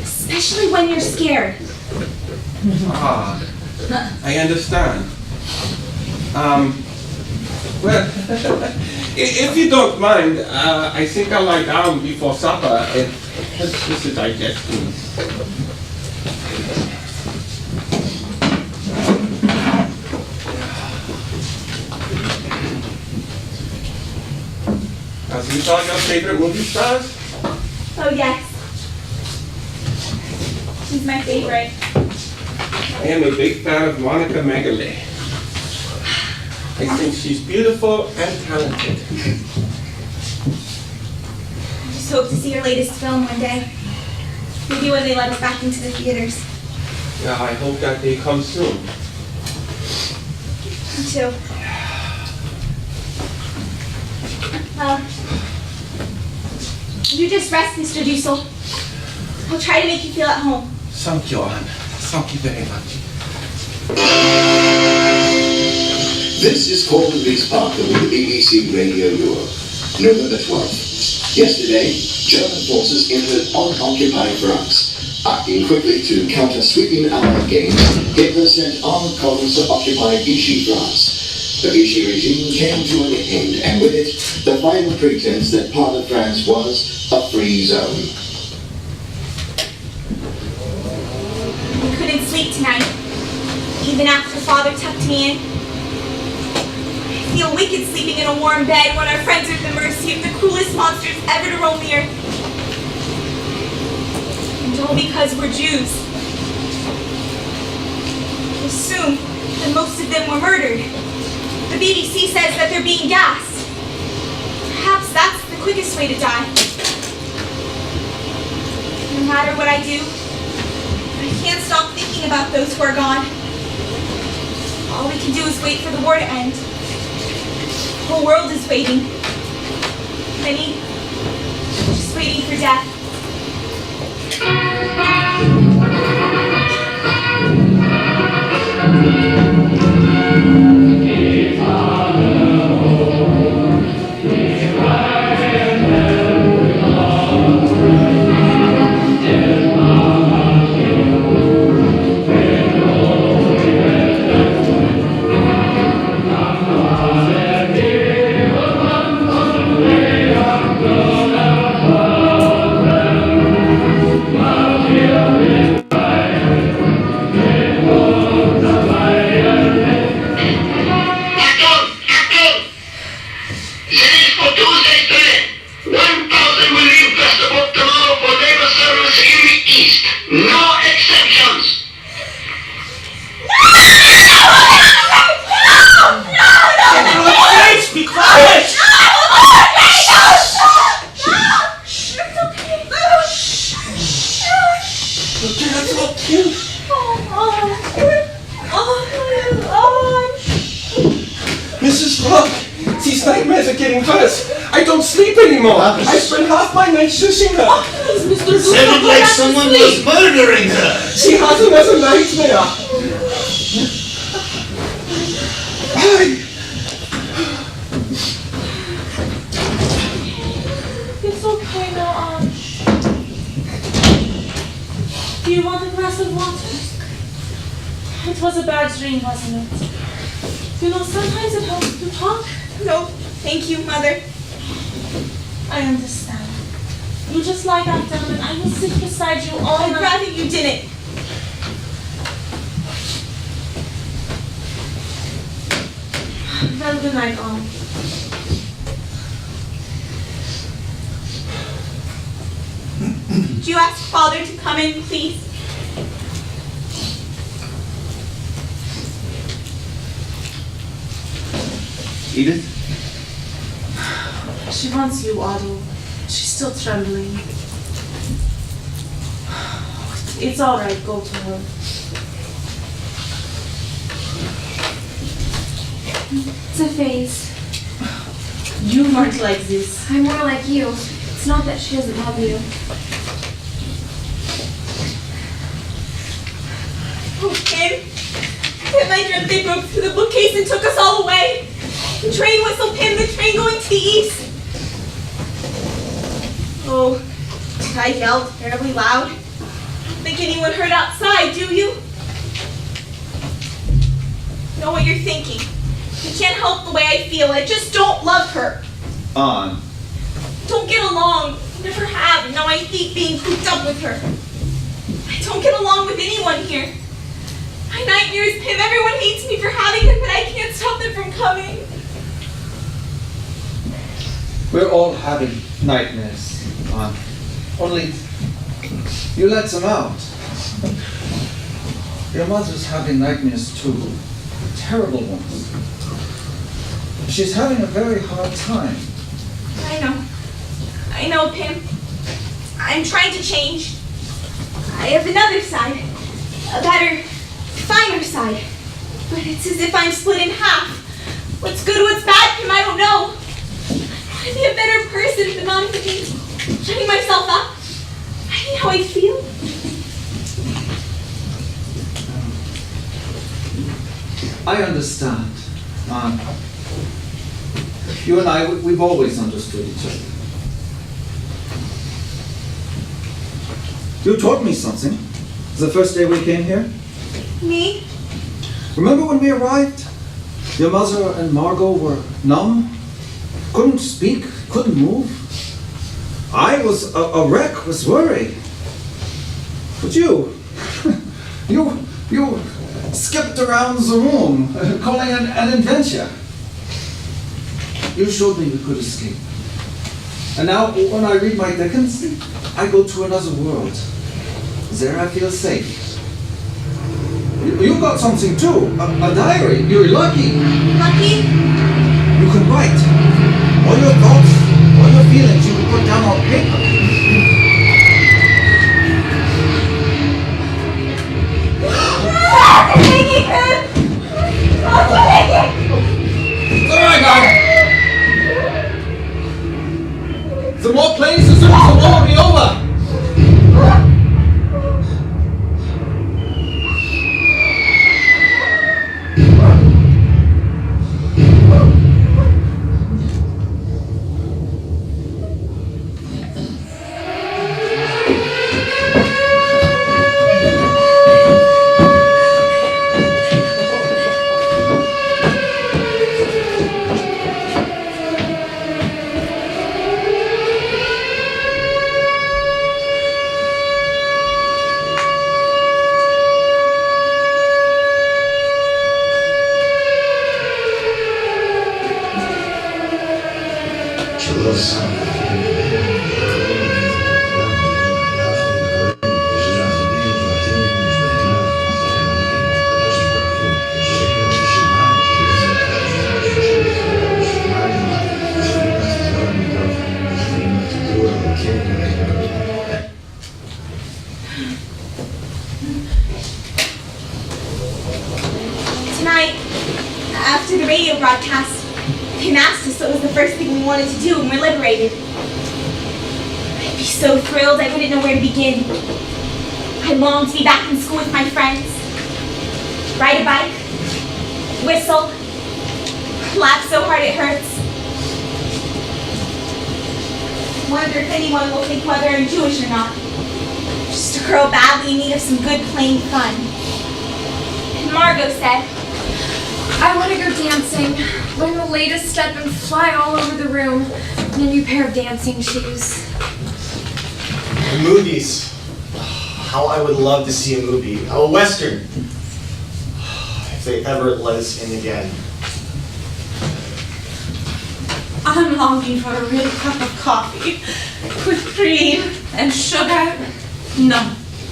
S4: Especially when you're scared.
S11: I understand. Well, if you don't mind, I think I'll lie down before supper and just a digestion. Are these all your favorite movie stars?
S4: Oh yes. She's my favorite.
S11: I am a big fan of Monica Magalay. I think she's beautiful and talented.
S4: I just hope to see her latest film one day. Maybe when they let us back into the theaters.
S11: Yeah, I hope that day comes soon.
S4: Me too. Well, you just rest, Mr. Dussel. I'll try to make you feel at home.
S11: Thank you, Anne. Thank you very much.
S12: This is Call the Peace Parker with the BBC Radio Europe, November 12th. Yesterday, German forces entered unoccupied France. Acting quickly to counter sweeping Allied gains, Hitler sent armed columns to occupy Vichy France. The Vichy regime came to an end, and with it, the final pretense that part of France was a free zone.
S4: I couldn't sleep tonight, even after Father tucked me in. I feel wicked sleeping in a warm bed when our friends are at the mercy of the cruelest monsters ever to roam the earth. And all because we're Jews. I assume that most of them were murdered. The BBC says that they're being gassed. Perhaps that's the quickest way to die. No matter what I do, I can't stop thinking about those who are gone. All we can do is wait for the war to end. The whole world is waiting. Many just waiting for death.
S11: Mrs. Rock, these nightmares are getting worse. I don't sleep anymore. I spend half my night shushing her.
S10: Sounded like someone was murdering her.
S11: She has another nightmare.
S6: It's okay now, Do you want a glass of water? It was a bad dream, wasn't it? You know, sometimes it helps to talk.
S4: No, thank you, Mother.
S6: I understand. You just lie back down and I will sit beside you all
S4: I'd
S6: night.
S4: rather you didn't.
S6: Well, good night, all.
S4: Could you ask Father to come in, please?
S2: Edith?
S6: She wants you, Otto. She's still trembling. It's all right. Go to her.
S9: It's a phase.
S6: You weren't like this.
S9: I'm more like you. It's not that she doesn't love you.
S4: Oh, Pim. Pim, I dreamt they broke through the bookcase and took us all away. The train whistle, Pim, the train going to the east. Oh, I yelled terribly loud. Don't think anyone heard outside, do you? Know what you're thinking. You can't help the way I feel. I just don't love her.
S2: On.
S4: Don't get along. Never have. Now I hate being cooped up with her. I don't get along with anyone here. My nightmares, Pim. Everyone hates me for having them, but I can't stop them from coming.
S2: We're all having nightmares, On. Only you let them out. Your mother's having nightmares too. Terrible ones. She's having a very hard time.
S4: I know, Pim. I'm trying to change. I have another side. A better, finer side. But it's as if I'm split in half. What's good, what's bad, Pim, I don't know. I want to be a better person, but not if it means shutting myself up. I mean how I feel.
S2: I understand, On. You and I, we've always understood each other. You taught me something the first day we came here.
S4: Me?
S2: Remember when we arrived? Your mother and Margot were numb, couldn't speak, couldn't move. I was a wreck, was worried. But you skipped around the room, calling an adventure. You showed me we could escape. And now, when I read my Dickens, I go to another world. There I feel safe. You got something too, a diary. You're lucky.
S4: Lucky?
S2: You can write. All your thoughts, all your feelings, you can put down on paper. It's all right, guys. The more places, the more will be over.
S4: Tonight, after the radio broadcast, Pim asked us what was the first thing we wanted to do when we're liberated. I'd be so thrilled I wouldn't know where to begin. I long to be back in school with my friends, ride a bike, whistle, laugh so hard it hurts. Wonder if anyone will think whether I'm Jewish or not. Just a girl badly in need of some good plain fun. And Margot said,
S9: I want to go dancing, learn the latest step and fly all over the room in a new pair of dancing shoes.
S5: Movies. How I would love to see a movie. A Western. If they ever let us in again.
S6: I'm longing for a real cup of coffee with cream and sugar. No,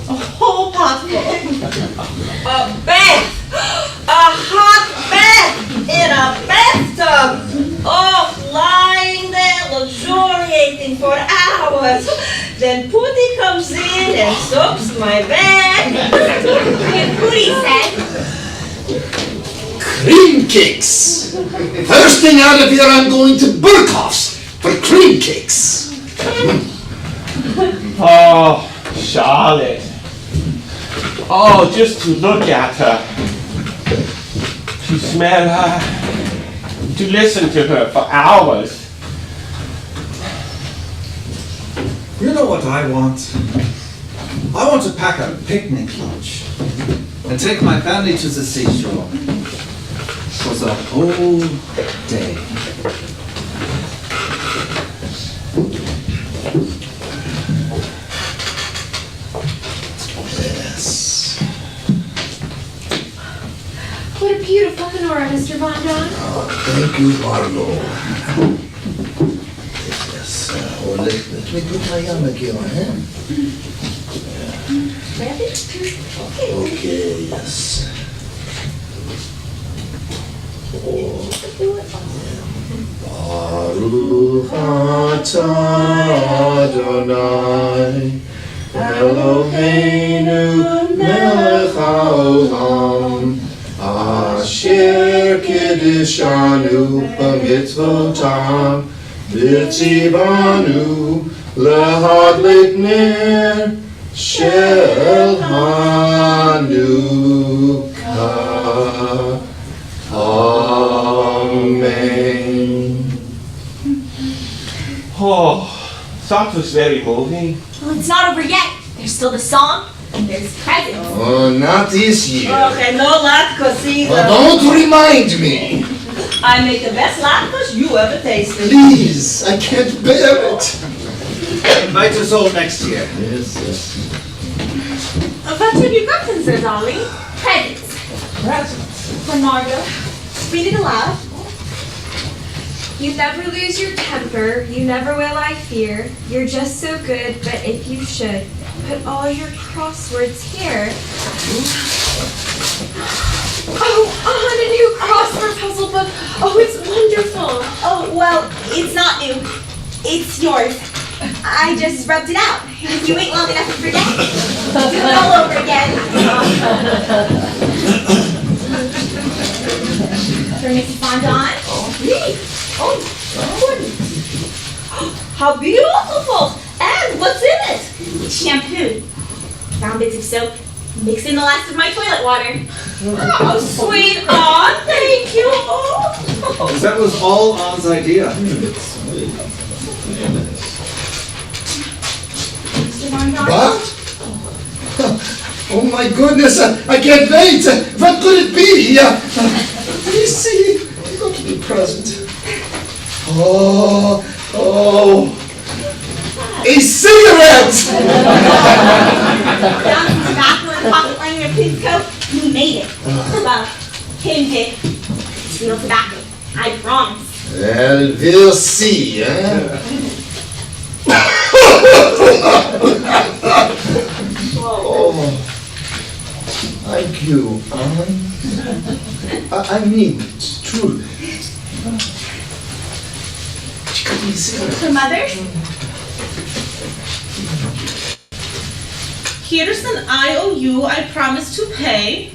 S6: a whole pot full.
S8: A bath! A hot bath in a bathtub! Oh, lying there luxuriating for hours. Then Pooty comes in and soaks my back.
S4: and Pooty said,
S10: cream cakes. First thing out of here, I'm going to Burkhoff's for cream cakes.
S11: Oh, Charlotte. Oh, just to look at her, to smell her, to listen to her for hours.
S2: You know what I want? I want to pack a picnic lunch and take my family to the seashore for the whole day.
S10: Yes.
S9: What a beautiful menorah, Mr. Von Don.
S10: Oh, thank you, Margot. Yes. Let me put my yarmulke on, Okay, yes. Baruch atah Adonai Eloheinu melech haolam asher kiddushanu b'mitzvotav v'tzivanu lehadlik ner shel Hanukkah. Amen.
S11: Oh, that was very moving.
S4: Well, it's not over yet. There's still the song, and there's presents.
S10: Oh, not this year.
S8: Okay, no latkes either.
S10: Oh, don't remind me.
S8: I make the best latkes you ever tasted.
S10: Please, I can't bear it.
S2: Invite us all next year.
S10: Yes, yes.
S6: What have you gotten, there, darling?
S4: Presents.
S11: Presents.
S4: For Margot. Read it aloud.
S9: You never lose your temper, you never will, I fear. You're just so good, but if you should, put all your crosswords here. Oh, on a new crossword puzzle book. Oh, it's wonderful.
S4: Oh, well, it's not new. It's yours. I just rubbed it out. If you wait long enough to forget, do it all over again. For Mrs. Fondant.
S8: Oh, how beautiful! And what's in it?
S4: Shampoo. Brown bits of soap. Mixed in the last of my toilet water.
S8: Oh, sweet Aunt, thank you.
S2: That was all On's idea.
S4: Mr. Fondant.
S10: What? Oh my goodness, I can't wait. What could it be? Please see, look at the present. Oh, a cigarette!
S4: Found some tobacco in a pocket lying in a kid's coat. We made it. Well, Kim did. It's real tobacco. I promise.
S10: Well, we'll see, eh? Oh, thank you, I mean it, truly.
S4: For Mother?
S6: Here's an IOU I promise to pay.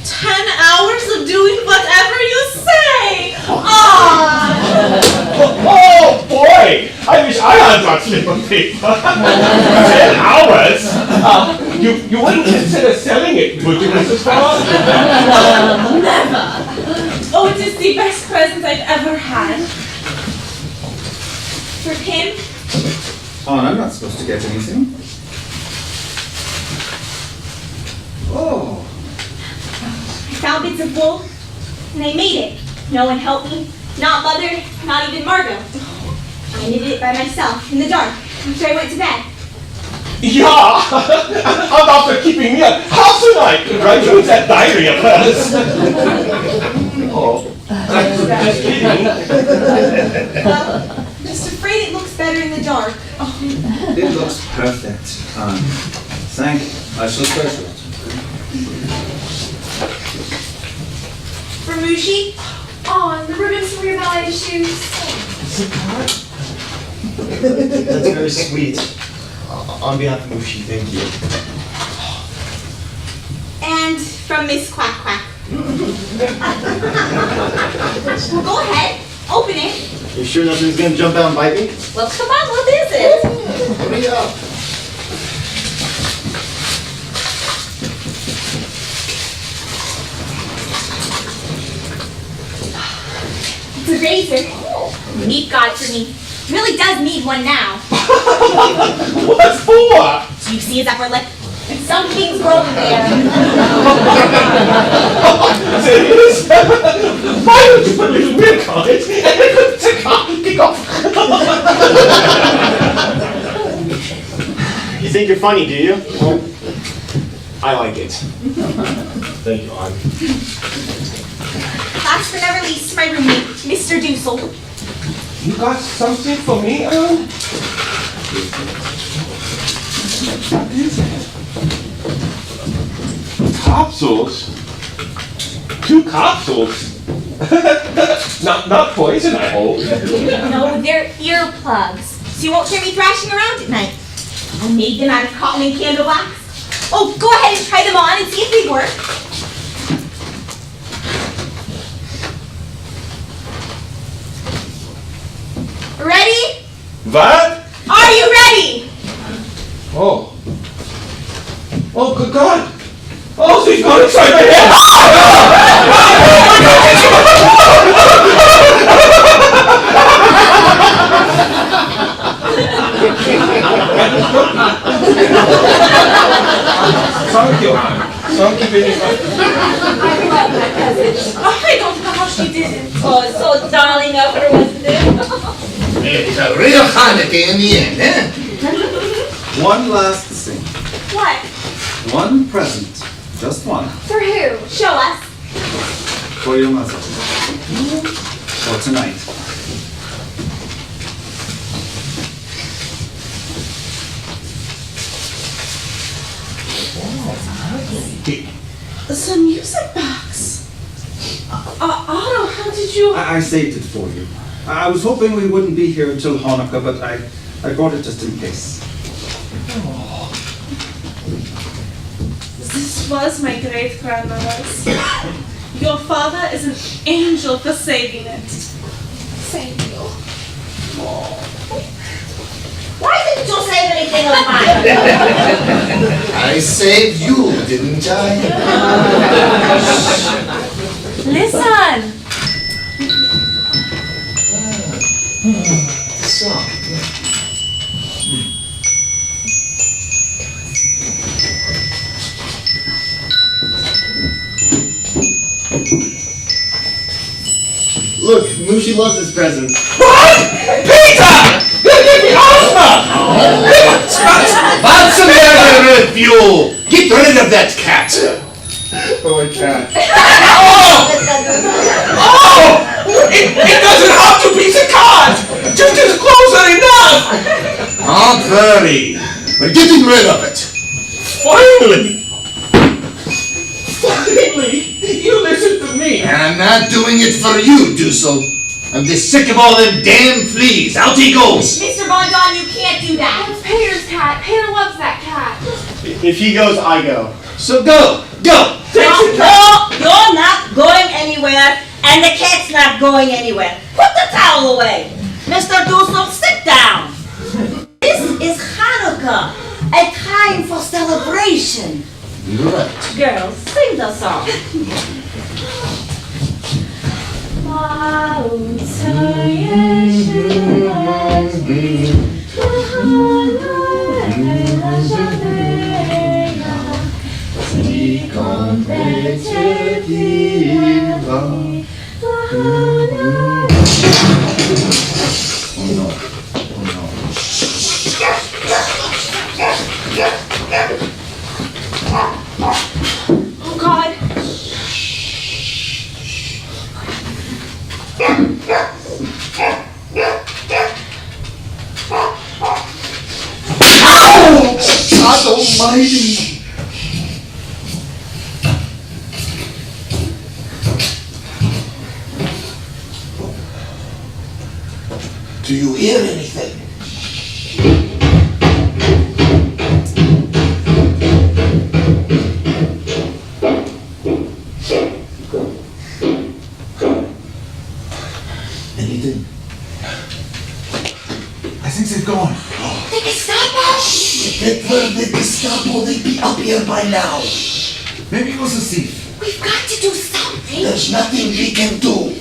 S6: 10 hours of doing whatever you say! Aww!
S11: Oh boy! I wish I had that slip of paper. 10 hours? You wouldn't consider selling it, would you, Mrs. Frost?
S6: Never! Oh, it is the best present I've ever had.
S4: For Kim?
S2: On, I'm not supposed to get anything. Oh.
S4: I found bits of wool, and I made it. No one helped me. Not Mother, not even Margot. I knitted it by myself, in the dark, after I went to bed.
S11: Yeah! And after keeping me up half the night to write you that diary of hers. Oh, just kidding.
S4: Well, just afraid it looks better in the dark. Oh.
S2: It looks perfect. Thank you. I shall treasure it.
S4: For Mushi?
S9: Oh, the ribbons for your ballet shoes.
S5: That's very sweet. On behalf of Mushi, thank you.
S4: And from Miss Quack Quack. Well, go ahead. Open it.
S5: You sure nothing's gonna jump out and bite me?
S8: Well, come on, what is it?
S5: Hurry up.
S4: It's a razor. Neat guy for me. Really does need one now.
S11: What for?
S4: Do you see his upper lip? And something's growing there.
S11: Serious? Why don't you put a little milk on it and then kick off?
S5: You think you're funny, do you? Well, I like it. Thank you, Arm.
S4: Last but never least, my roommate, Mr. Dussel.
S11: You got something for me, What is it? Capsules? 2 capsules? not poison, I hope.
S4: No, they're earplugs, so you won't hear me thrashing around at night. I made them out of cotton and candle wax. Oh, go ahead and try them on and see if they work. Ready?
S11: What?
S4: Are you ready?
S11: Oh, good God. Oh, she's going to try my head. Thank you, hon. Thank you very much.
S6: I love my cousin. I don't know how she did it.
S8: Oh, it's so darling of her, wasn't it?
S10: It's a real Hanukkah in the end, eh?
S2: One last thing.
S4: What?
S2: One present. Just one.
S4: For who? Show us.
S2: For your mother. For tonight.
S6: The music box. Otto, how did you...
S2: I saved it for you. I was hoping we wouldn't be here until Hanukkah, but I brought it just in case.
S6: This was my great-grandmother's. Your father is an angel for saving it. Thank you.
S8: Why didn't you save anything of mine?
S10: I saved you, didn't I?
S6: Listen.
S10: So.
S5: Look, Mushi loves this present.
S11: What? Peter! You give me asthma!
S10: What's the matter with you? Get rid of that cat.
S5: Oh, my cat.
S11: Oh! It doesn't have to be the cat! Just his clothes are enough!
S10: Don't worry. We're getting rid of it.
S11: Finally! Finally! You listen to me!
S10: And I'm not doing it for you, Dussel. I'm just sick of all them damn fleas. Out he goes.
S4: Mr. Von Don, you can't do that.
S9: That's Peter's cat. Peter loves that cat.
S5: If he goes, I go.
S10: So go. Go.
S8: No, you're not going anywhere, and the cat's not going anywhere. Put the towel away. Mr. Dussel, sit down. This is Hanukkah, a time for celebration.
S10: Right.
S8: Girls, sing the song.
S4: Oh, God.
S10: God almighty. Do you hear anything? anything?
S2: I think they've gone.
S8: The Gestapo?
S10: If it were the Gestapo, they'd be up here by now.
S2: Maybe it was a thief.
S8: We've got to do something.
S10: There's nothing we can do.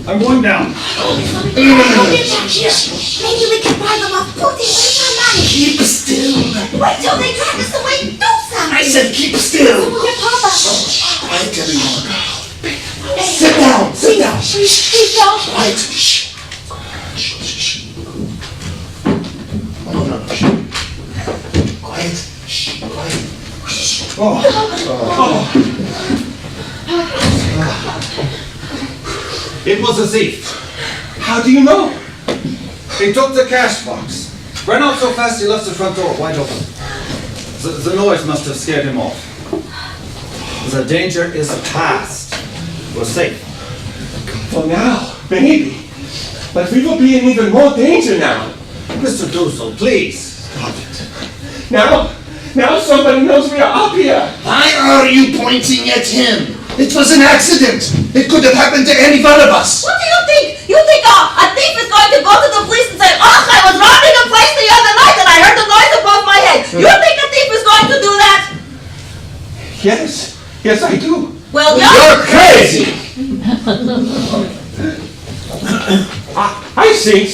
S2: I'm going down.
S8: I'll be back here. Maybe we can buy them off Putin with our money.
S10: Keep still.
S8: Wait till they drive us away. Do something.
S10: I said keep still.
S8: Your Papa.
S10: Quiet, everyone. Sit down. Sit down.
S8: Please don't.
S10: Quiet. Shh. Shh. No. Shh. Quiet. Shh. Quiet.
S2: It was a thief.
S11: How do you know?
S2: He took the cash box. Ran out so fast he left the front door wide open. The noise must have scared him off. The danger is past. We're safe.
S11: For now, maybe. But we will be in even more danger now.
S2: Mr. Dussel, please. Stop it.
S11: Now somebody knows we are up here.
S10: Why are you pointing at him? It was an accident. It could have happened to any one of us.
S8: What do you think? You think a thief is going to go to the police and say, "Oh, I was robbing a place the other night and I heard the noise above my head." You think a thief is going to do that?
S11: Yes, I do.
S8: Well,
S10: You're crazy.
S11: I think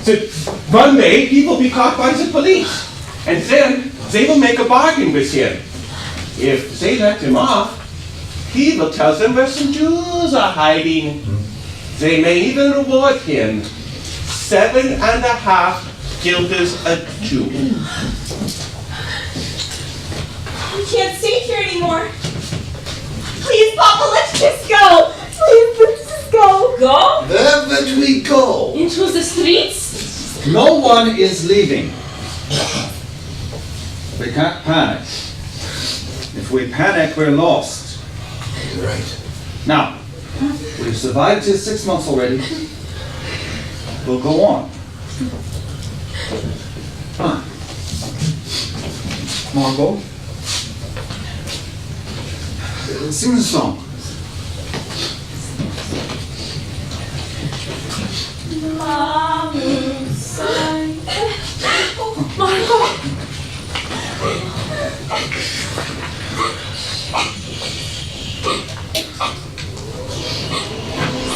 S11: that one day he will be caught by the police, and then they will make a bargain with him. If they let him off, he will tell them where some Jews are hiding. They may even reward him 7.5 guilders a Jew.
S4: We can't stay here anymore. Please, Papa, let's just go. Please, let's just go.
S8: Go?
S10: Where would we go?
S6: Into the streets?
S2: No one is leaving. We can't panic. If we panic, we're lost.
S10: You're right.
S2: Now, we've survived here 6 months already. We'll go on. Huh. Margot? Sing the song.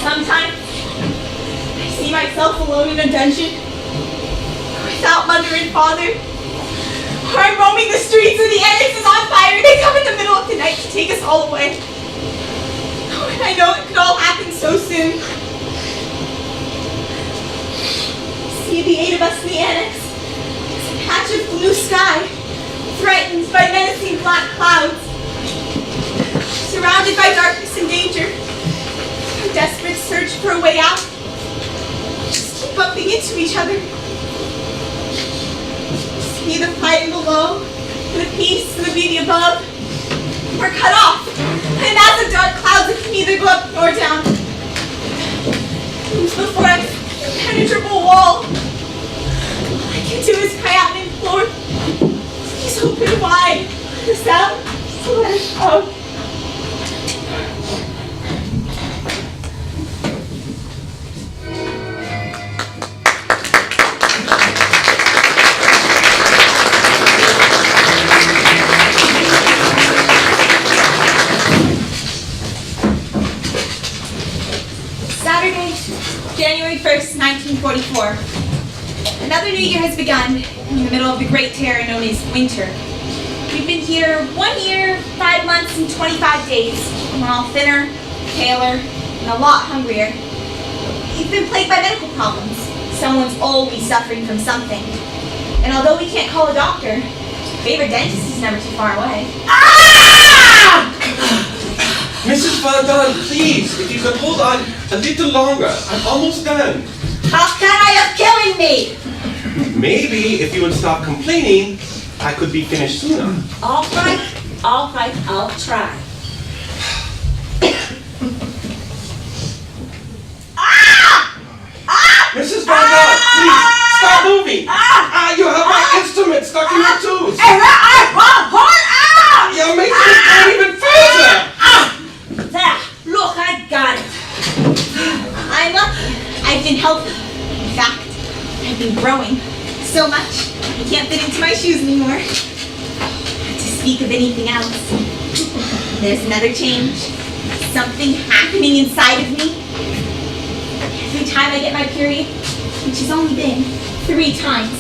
S4: Sometimes I see myself alone in a dungeon, without mother and father. Or I'm roaming the streets and the annex is on fire. They come in the middle of the night to take us all away. Oh, and I know it could all happen so soon. See the 8 of us in the annex. It's a patch of blue sky, threatened by menacing black clouds. Surrounded by darkness and danger. A desperate search for a way out. Just keep bumping into each other. See the fighting below, the peace and the beauty above. We're cut off, and as the dark clouds that can neither go up nor down. Looms before us, impenetrable wall. All I can do is cry out and implore. Please open wide the sound to let us out. Saturday, January 1st, 1944. Another new year has begun in the middle of the great terror known as winter. We've been here 1 year, 5 months, and 25 days. And we're all thinner, paler, and a lot hungrier. We've been plagued by medical problems. Someone's always suffering from something. And although we can't call a doctor, favorite dentist is never too far away. Ah!
S11: Mrs. Van Daan, please, if you could hold on a little longer. I'm almost done.
S8: How can I are killing me?
S11: Maybe if you would stop complaining, I could be finished sooner.
S8: All right, I'll try.
S11: Mrs. Van Daan, please, stop moving. You have my instrument stuck in your tooth. You're making it go even further.
S4: so much, I can't fit into my shoes anymore. To speak of anything else, there's another change. Something happening inside of me. Every time I get my period, which has only been 3 times,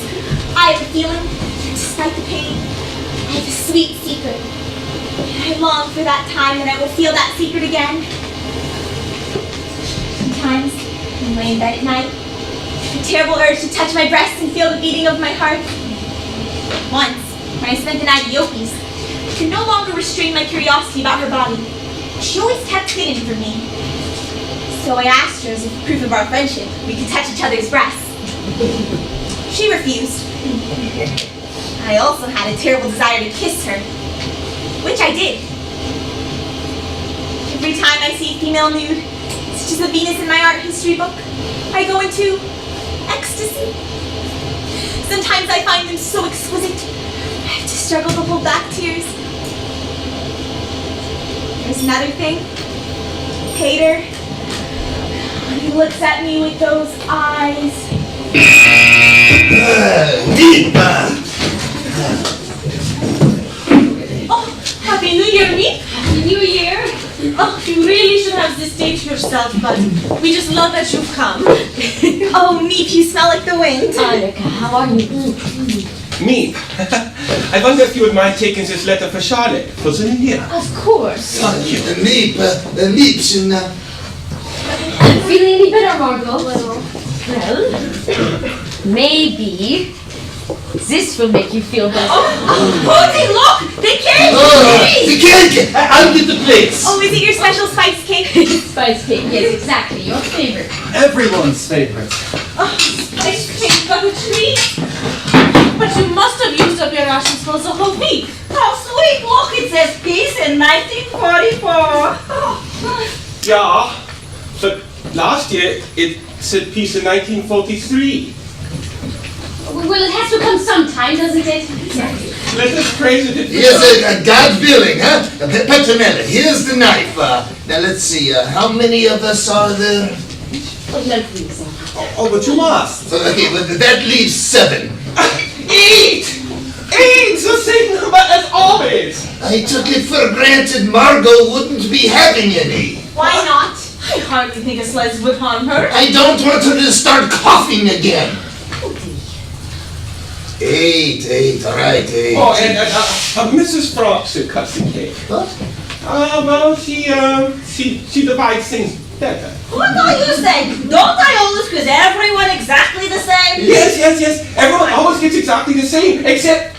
S4: I have a feeling that despite the pain, I have a sweet secret. And I long for that time when I will feel that secret again. Sometimes, when I lay in bed at night, a terrible urge to touch my breasts and feel the beating of my heart. Once, when I spent the night at Yopi's, I could no longer restrain my curiosity about her body. She always kept hidden from me. So I asked her as a proof of our friendship, we could touch each other's breasts. She refused. I also had a terrible desire to kiss her, which I did. Every time I see a female nude, such as the Venus in my art history book, I go into ecstasy. Sometimes I find them so exquisite, I have to struggle to hold back tears. There's another thing. Hater. He looks at me with those eyes.
S6: Oh, Happy New Year, Meep!
S3: Happy New Year!
S6: Oh, you really should have the stage yourself, but we just love that you've come.
S4: Oh, Meep, you smell like the wind.
S3: Annika, how are you?
S11: Me. I wonder if you would mind taking this letter for Charlotte, for the new year.
S3: Of course.
S11: Thank you.
S10: Liebchen,
S3: Feeling any better, Margot? Well, maybe this will make you feel better.
S4: Posey, look! The cake!
S10: the cake! I'll get the plates.
S4: Oh, is it your special spice cake?
S3: Spice cake, yes, exactly. Your favorite.
S2: Everyone's favorite.
S6: Oh, spice cake, got a treat. But you must have used up your rations for the whole week.
S8: How sweet! Look, it says peace in 1944.
S11: Yeah, but last year it said peace in 1943.
S3: Well, it has to come sometime, doesn't it?
S11: Let us praise it.
S10: Yes, God willing, huh? Petronella, here's the knife. Now let's see, how many of us are there?
S3: Oh, no, please.
S2: Oh, but you must.
S10: Okay, but that leaves 7.
S11: 8! 8! The same number as always!
S10: I took it for granted Margot wouldn't be having any.
S4: Why not?
S6: I hardly think a slice would harm her.
S10: I don't want her to start coughing again. 8, all right, 8.
S11: Oh, and Mrs. Frog should cut the cake.
S10: What?
S11: Well, she divides things better.
S8: What are you saying? Don't I always quiz everyone exactly the same?
S11: Yes. Everyone always gets exactly the same, except,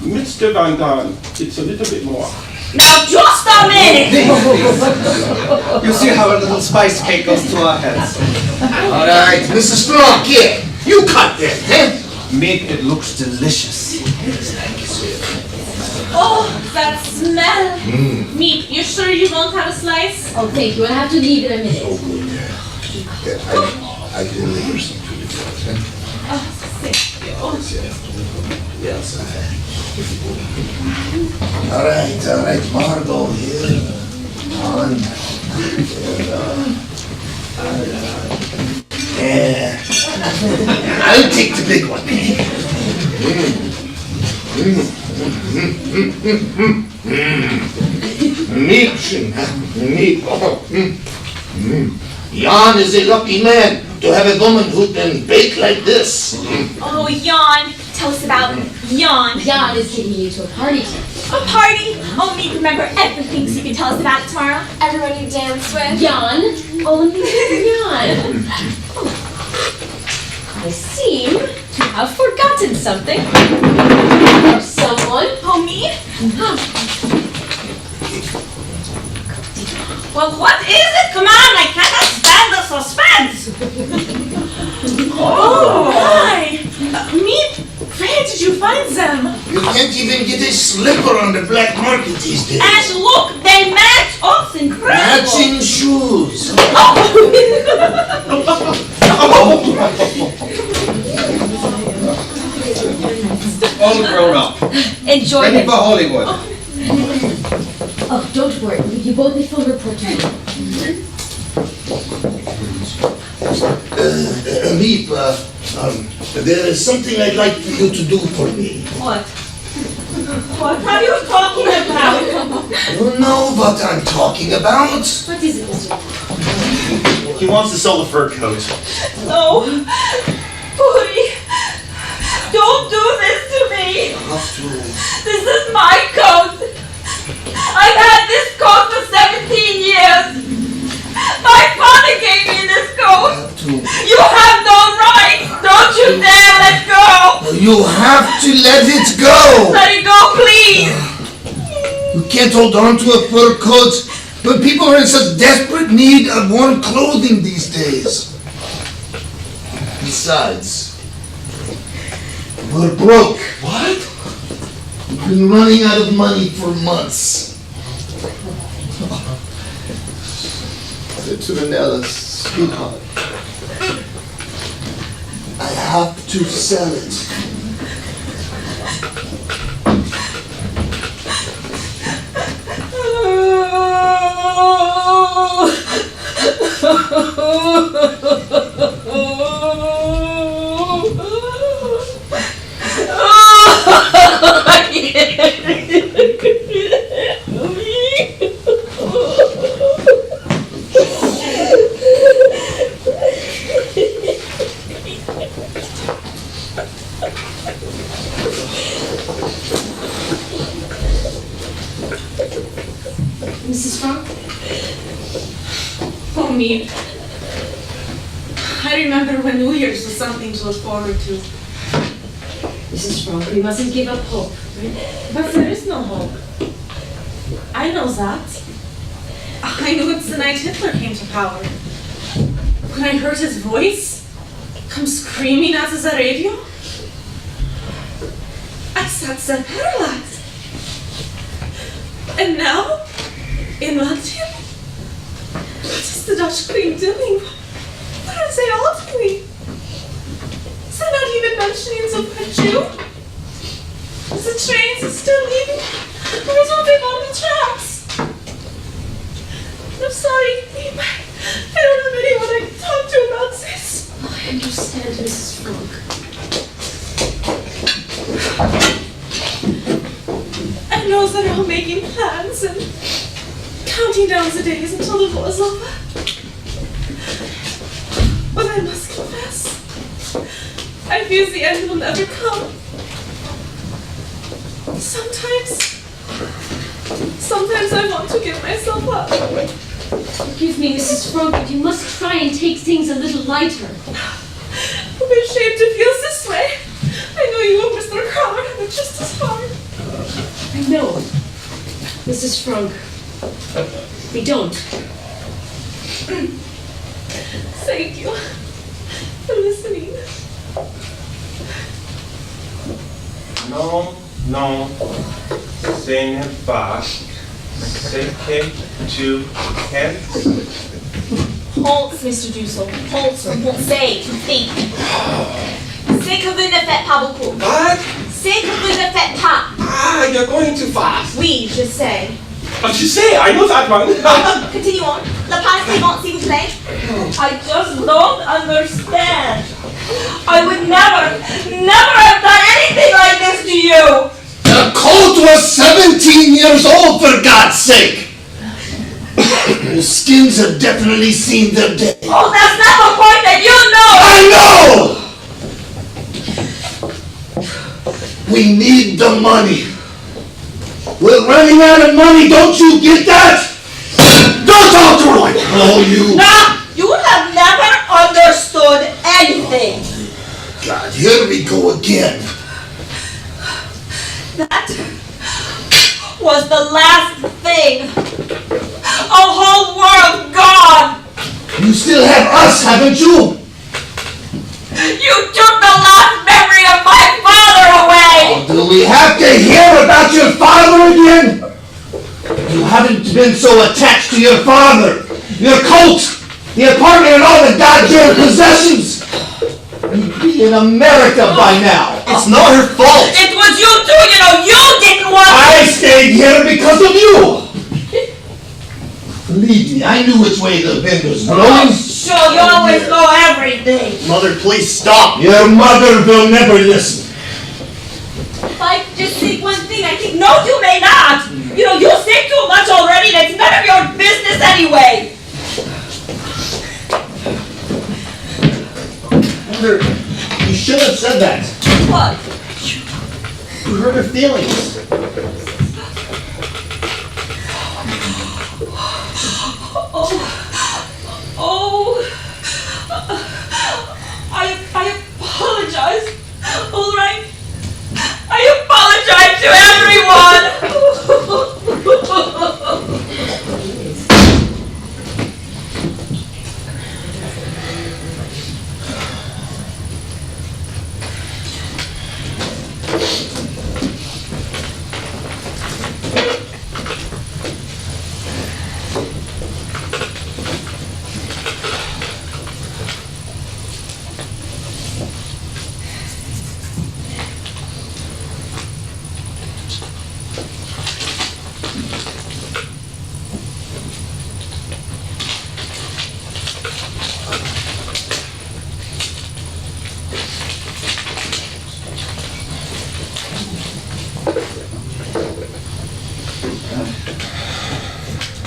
S11: Mr. Van Dorn gets a little bit more.
S8: Now just a minute!
S2: You see how a little spice cake goes to our heads.
S10: All right, Mrs. Frog, here, you cut that, huh?
S2: Meat, it looks delicious.
S6: Oh, that smell. Meep, you sure you won't have a slice?
S3: Oh, thank you. I'll have to leave in a minute.
S10: I can deliver some food. Yes, All right, Margot, here. On. Yeah. I'll take the big one. Jan is a lucky man to have a woman who can bake like this.
S4: Oh, Jan. Tell us about Jan.
S3: Jan is taking you to a party.
S4: A party? Oh, me remember everything so you can tell us about it tomorrow.
S9: Everyone you dance with.
S3: Jan? Only Jan. I seem to have forgotten something. Or someone.
S4: Oh, me?
S8: Well, what is it? Come on, I cannot stand the suspense.
S6: Oh, my! Meep, where did you find them?
S10: You can't even get a slipper on the black market these days.
S8: And look, they match. Oh, it's incredible.
S10: Matching shoes.
S2: All grown up.
S3: Enjoy
S2: Ready
S3: it.
S2: for Hollywood.
S3: Oh, don't worry. You both need full report to me.
S10: Meep, There is something I'd like for you to do for me.
S8: What? What are you talking about?
S10: You know what I'm talking about.
S3: What is it, Mr.
S5: He wants to sell the fur coat.
S8: No. Puri, don't do this to me. This is my coat. I've had this coat for 17 years. My father gave me this coat. You have no right. Don't you dare let go.
S10: You have to let it go.
S8: Let it go, please.
S10: You can't hold on to a fur coat, but people are in such desperate need of warm clothing these days. Besides, we're broke.
S11: What?
S10: We've been running out of money for months. To Vanilla, sweetheart, I have to sell it.
S3: Mrs. Frank?
S6: Oh, me. I remember when New Year's was something to look forward to.
S3: Mrs. Frank, we mustn't give up hope.
S6: But there is no hope. I know that. I knew it the night Hitler came to power. When I heard his voice come screaming out of the radio, I sat there paralyzed. And now, in London, what is the Dutch Queen doing? What are they all doing? They're not even mentioning the word Jew. The trains are still leaving. Where's all the on the tracks? I'm sorry, I don't have anyone I can talk to about this.
S3: I understand, Mrs. Frank.
S6: I know they're all making plans and counting down the days until the war's over. But I must confess, I fear the end will never come. Sometimes I want to give myself up.
S3: Forgive me, Mrs. Frank, but you must try and take things a little lighter.
S6: I'm ashamed to feel this way. I know you and Mr. Crowder have it just as hard.
S3: I know, Mrs. Frank. We don't.
S6: Thank you for listening.
S11: Non, ce n'est pas ce que tu penses.
S4: Holtz, Mr. Dussel. Holtz, pensez, to think. C'est que vous ne faites pas beaucoup.
S11: What?
S4: C'est que vous ne faites pas.
S11: Ah, you're going too fast.
S4: Oui, je sais.
S11: What you say? I know that one.
S4: Continuons. Le pas suivant, s'il vous plaît.
S8: I just don't understand. I would never have done anything like this to you.
S10: The coat was 17 years old, for God's sake! The skins have definitely seen their day.
S8: Oh, that's not the point that you know!
S10: I know! We need the money. We're running out of money, don't you get that? Don't talk to her like that! Oh, you...
S8: Nah, you have never understood anything.
S10: God, here we go again.
S8: That was the last thing. A whole world gone.
S10: You still have us, haven't you?
S8: You took the last memory of my father away.
S10: Do we have to hear about your father again? You haven't been so attached to your father, your coat, the apartment, and all the goddamn possessions. You'd be in America by now.
S5: It's not her fault.
S8: It was you too, you know. You didn't want
S10: I stayed here because of you. Believe me, I knew which way the wind was blowing.
S8: Shut Joe, you always know everything.
S5: Mother, please stop.
S10: Your mother will never listen.
S6: If I just say one thing, I think.
S8: No, you may not. You know, you say too much already, and it's none of your business anyway.
S5: Mother, you shouldn't have said that.
S8: What?
S5: You hurt her feelings.
S6: I apologize. All right.
S8: I apologize to everyone.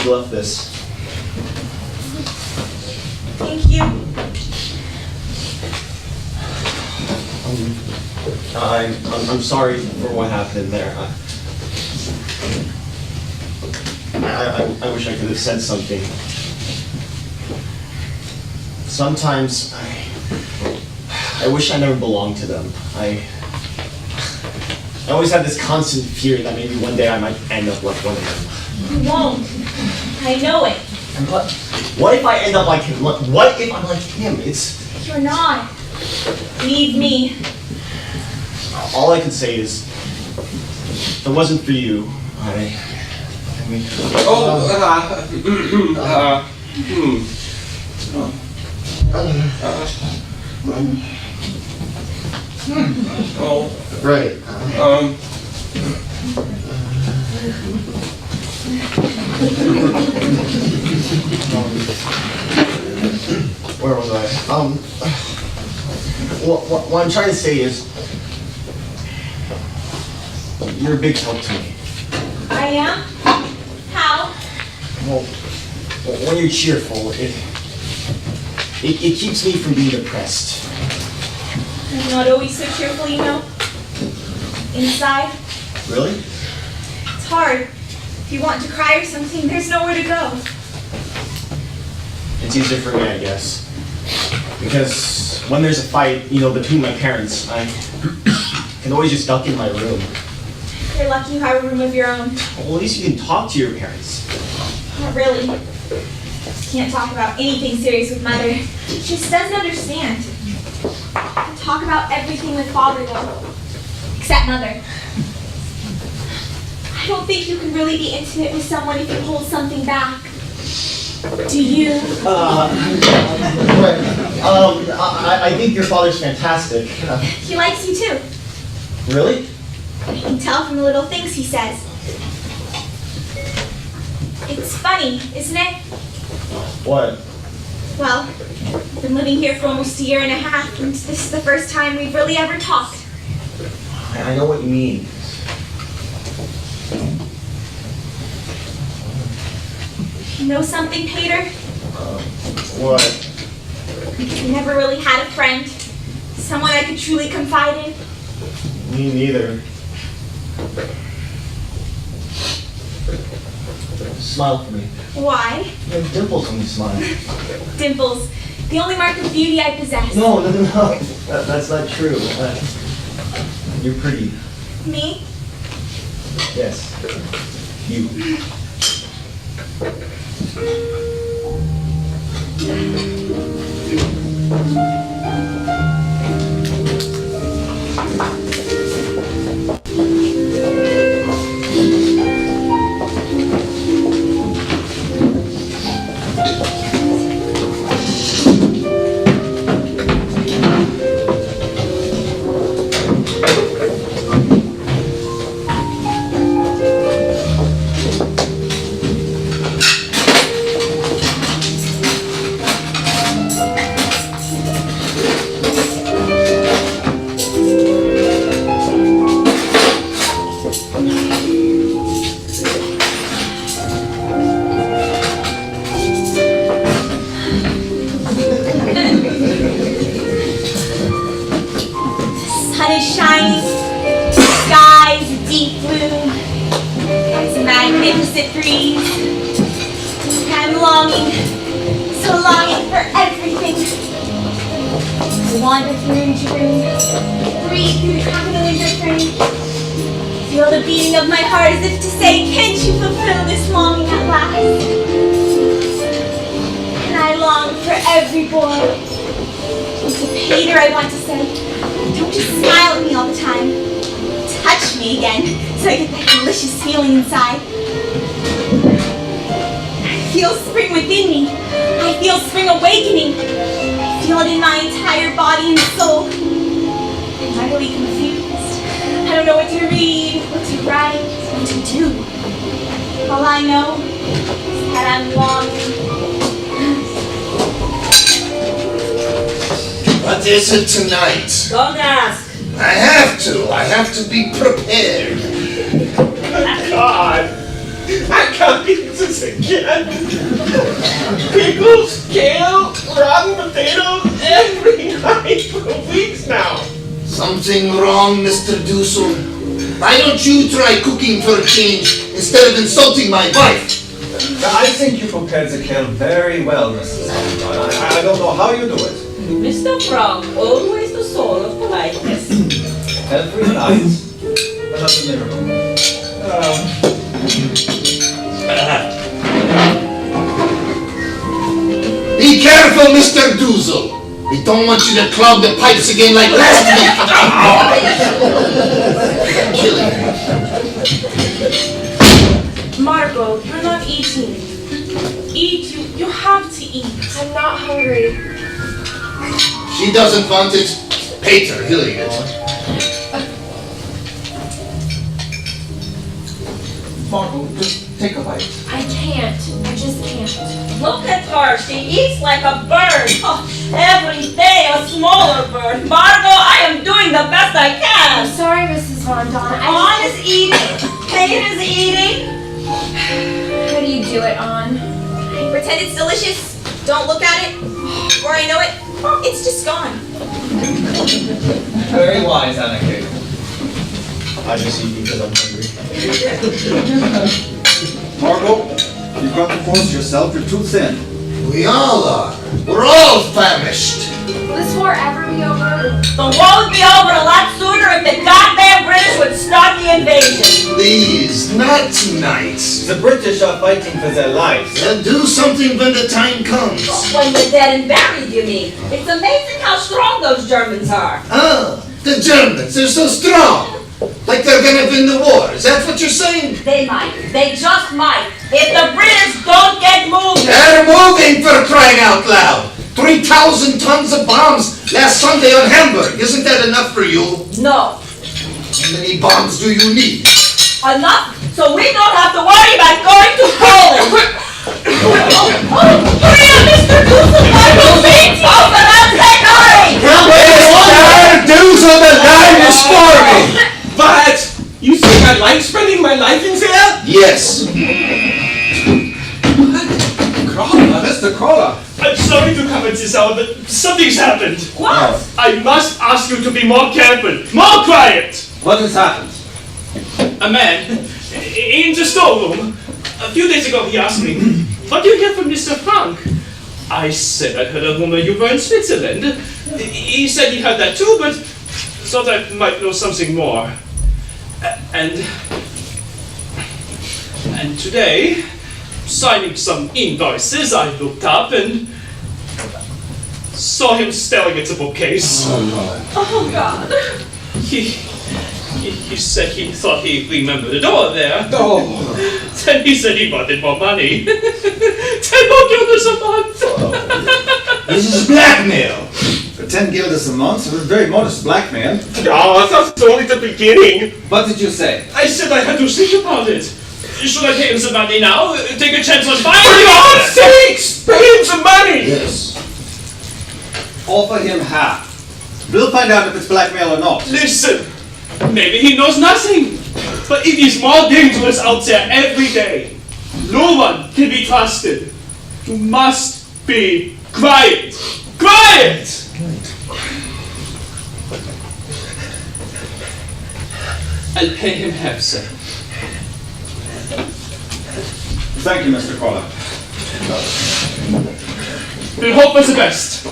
S5: You left this.
S4: Thank you.
S5: I'm sorry for what happened there. I wish I could have said something. Sometimes I wish I never belonged to them. I always had this constant fear that maybe one day I might end up like one of them.
S4: You won't. I know it.
S5: But what if I end up like him? What if I'm like him?
S4: You're not. Leave me.
S5: All I can say is, if it wasn't for you, I mean. Right. Where was I? What I'm trying to say is, you're a big help to me.
S4: I am? How?
S5: Well, when you're cheerful, it keeps me from being depressed.
S4: I'm not always so cheerful, you know. Inside,
S5: Really?
S4: it's hard. If you want to cry or something, there's nowhere to go.
S5: It's easier for me, I guess. Because when there's a fight, between my parents, I can always just duck in my room.
S4: You're lucky you have a room of your own.
S5: Well, at least you can talk to your parents.
S4: Not really. Can't talk about anything serious with Mother. She just doesn't understand. I talk about everything with Father, though. Except Mother. I don't think you can really be intimate with someone if you hold something back. Do you?
S5: I think your father's fantastic.
S4: He likes you too.
S5: Really?
S4: I can tell from the little things he says. It's funny, isn't it?
S5: What?
S4: Well, we've been living here for almost a year and a half, and this is the first time we've really ever talked.
S5: I know what you mean.
S4: You know something, Peter?
S5: What?
S4: I never really had a friend. Someone I could truly confide in.
S5: Me neither. Smile for me.
S4: Why?
S5: You have dimples when you smile.
S4: Dimples. The only mark of beauty I possess.
S5: No. That's not true. You're pretty.
S4: Me?
S5: Yes. You.
S4: it breathes. I'm longing, so longing for everything. I wander from room to room, breathe through the crack of the window frame. Feel the beating of my heart as if to say, can't you fulfill this longing at last? And I long for every boy. It's a Peter I want to say, don't just smile at me all the time. Touch me again, so I get that delicious feeling inside. I feel spring within me. I feel spring awakening. I feel it in my entire body and soul. I'm utterly confused. I don't know what to read, what to write, what to do. All I know is that I'm longing.
S10: What is it tonight?
S8: Don't ask.
S10: I have to be prepared.
S11: God, I can't eat this again. Pickles, kale, rotten potatoes every night for weeks now.
S10: Something wrong, Mr. Dussel? Why don't you try cooking for a change instead of insulting my wife?
S2: I think you prepared the kale very well, Mrs. Van. I don't know how you do it.
S8: Mr. Frog, always the soul of politeness.
S2: Every night, another miracle.
S10: Be careful, Mr. Dussel. We don't want you to clog the pipes again like last week. Killing me.
S6: Margot, you're not eating. Eat, you have to eat.
S9: I'm not hungry.
S10: She doesn't want it. Peter, he'll eat it.
S2: Margot, just take a bite.
S9: I can't. I just can't.
S8: Look at her. She eats like a bird. Oh, every day a smaller bird. Margot, I am doing the best I
S9: I'm
S8: can.
S9: sorry, Mrs. Von Don.
S8: On is eating. Kate is eating.
S9: How do you do it, On?
S4: I pretend it's delicious. Don't look at it. Before I know it, it's just gone.
S2: Very wise, Anna Kate. I just eat because I'm hungry. Margot, you've got to force yourself. You're too thin.
S10: We all are. We're all famished.
S9: Will this war ever be over?
S8: The war would be over a lot sooner if the goddamn British would start the invasion.
S10: Please, not tonight.
S2: The British are fighting for their lives.
S10: They'll do something when the time comes.
S8: When we're dead and buried, you mean? It's amazing how strong those Germans are.
S10: Ah, the Germans, they're so strong. Like they're gonna win the war. Is that what you're saying?
S8: They might. They just might. If the British don't get moving.
S10: They're moving, for crying out loud. 3,000 tons of bombs last Sunday on Hamburg. Isn't that enough for you?
S8: No.
S10: How many bombs do you need?
S8: Enough, so we don't have to worry about going to Poland. Hurry up, Mr. Dussel, Margot, please! Oh, for God's sake, hurry!
S10: Mr. Dussel, the line is forming.
S11: But you think I like spending my life in there?
S10: Yes.
S11: Crawler?
S2: Mr. Crawler.
S7: I'm sorry to come at this hour, but something's happened.
S8: What?
S7: I must ask you to be more careful, more quiet.
S2: What has happened?
S7: A man in the storeroom. A few days ago he asked me, "What do you hear from Mr. Frank?" I said I heard a rumor you were in Switzerland. He said he heard that too, but thought I might know something more. And today, signing some invoices, I looked up and saw him staring at the bookcase.
S8: Oh, God.
S7: He said he thought he remembered the door there.
S2: Oh.
S7: Then he said he wanted more money. 10 more guilders a month.
S10: This is blackmail.
S2: For 10 guilders a month, it was very modest blackmail.
S11: Oh, that's only the beginning.
S2: What did you say?
S7: I said I had to think about it. Should I pay him some money now? Take a chance on buying
S11: For God's sakes, pay him some money.
S10: Yes.
S2: Offer him half. We'll find out if it's blackmail or not.
S7: Listen, maybe he knows nothing. But it is more dangerous out there every day. No one can be trusted. You must be quiet. Quiet! I'll pay him half, sir.
S2: Thank you, Mr. Collar.
S7: We hope for the best.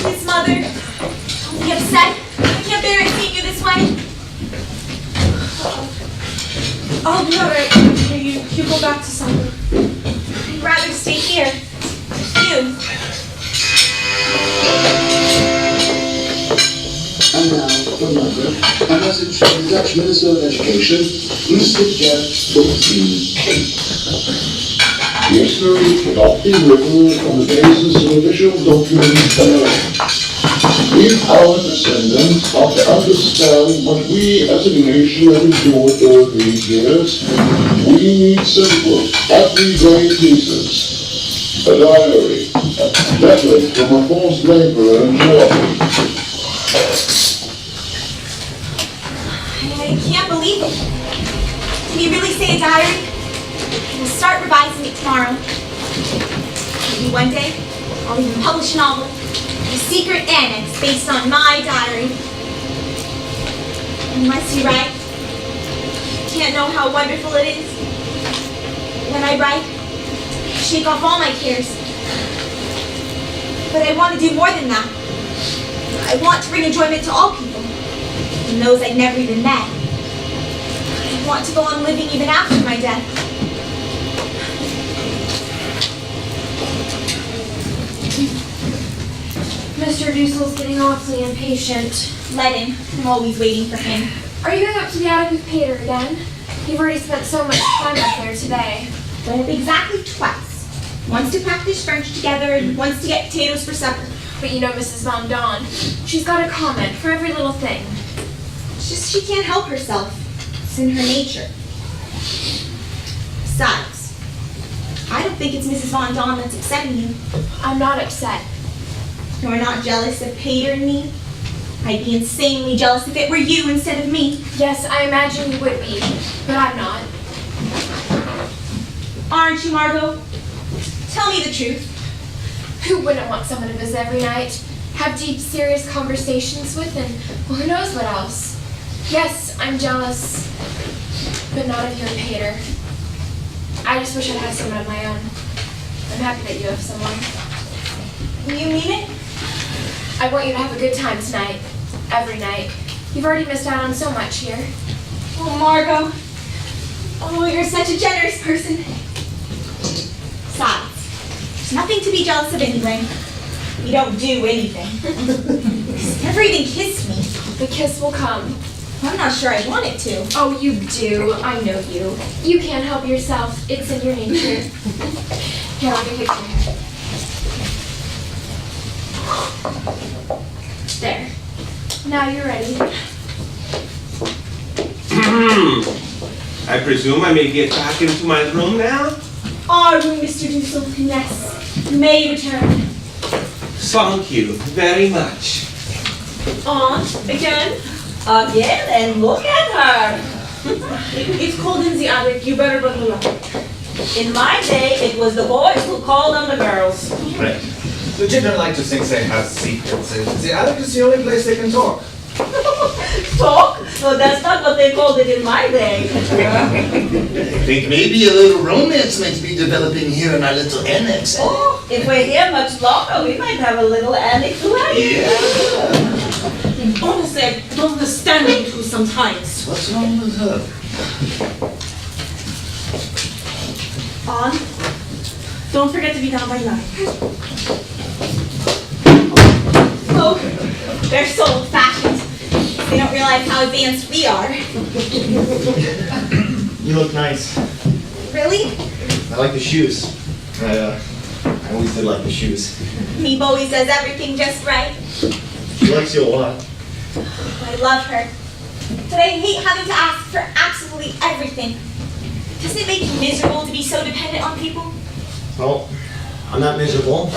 S4: Please, Mother, don't be upset. I can't bear it seeing you this way.
S6: I'll be alright. You go back to supper.
S4: I'd rather stay here. You.
S12: And now, from London, a message from the Dutch Minister of Education, Mr. Jeff History cannot be written on the basis of official documents alone. If our descendants are to understand what we as a nation have endured all these years, we need simple, everyday pieces. A diary, letters from a forced laborer in Germany.
S4: I can't believe it. Can you really say a diary? We'll start revising it tomorrow. Maybe one day, I'll even publish a novel, a secret annex based on my diary. Unless you write, you can't know how wonderful it is. When I write, I shake off all my cares. But I want to do more than that. I want to bring enjoyment to all people, even those I've never even met. I want to go on living even after my death.
S9: Mr. Dussel's getting awfully impatient.
S4: Let him. I'm always waiting for him.
S9: Are you going up to the attic with Peter again? You've already spent so much time up there today.
S4: Went up exactly twice. Once to practice French together and once to get potatoes for supper.
S9: But you know Mrs. Von Dawn. She's got a comment for every little thing.
S4: It's just she can't help herself. It's in her nature. Besides, I don't think it's Mrs. Von Dawn that's upsetting you.
S9: I'm not upset.
S4: You're not jealous of Pater and me? I'd be insanely jealous if it were you instead of me.
S9: Yes, I imagine you would be, but I'm not.
S4: Aren't you, Margot? Tell me the truth.
S9: Who wouldn't want someone to visit every night? Have deep, serious conversations with, and well, who knows what else? Yes, I'm jealous, but not of you and Pater. I just wish I'd had someone of my own. I'm happy that you have someone.
S4: You mean it?
S9: I want you to have a good time tonight. Every night. You've already missed out on so much here.
S4: Oh, Margot. Oh, you're such a generous person. Besides, there's nothing to be jealous of anyway. You don't do anything. You never even kissed me.
S9: The kiss will come.
S4: I'm not sure I want it to.
S9: Oh, you do. I know you. You can't help yourself. It's in your nature. Here, I'll get a picture. There. Now you're ready.
S11: I presume I may get back into my room now?
S4: Are we, Mr. Dussel? Yes. You may return.
S11: Thank you very much.
S6: Again?
S8: Again, and look at her.
S6: It's cold in the attic. You better bundle up.
S8: In my day, it was the boys who called on the girls.
S2: Right. The children like to think they have secrets. The attic is the only place they can talk.
S8: Talk? No, that's not what they called it in my day.
S10: I think maybe a little romance might be developing here in our little annex.
S8: Oh, if we're here much longer, we might have a little annex wedding.
S10: Yeah.
S6: Honestly, I don't understand you two sometimes.
S10: What's wrong with her?
S6: Don't forget to be down by 9.
S4: Oh, they're so old-fashioned. They don't realize how advanced we are.
S5: You look nice.
S4: Really?
S5: I like the shoes. I always did like the shoes.
S4: Meep always does everything just right.
S5: She likes you a lot.
S4: I love her. But I hate having to ask for absolutely everything. Doesn't it make you miserable to be so dependent on people?
S5: Well, I'm not miserable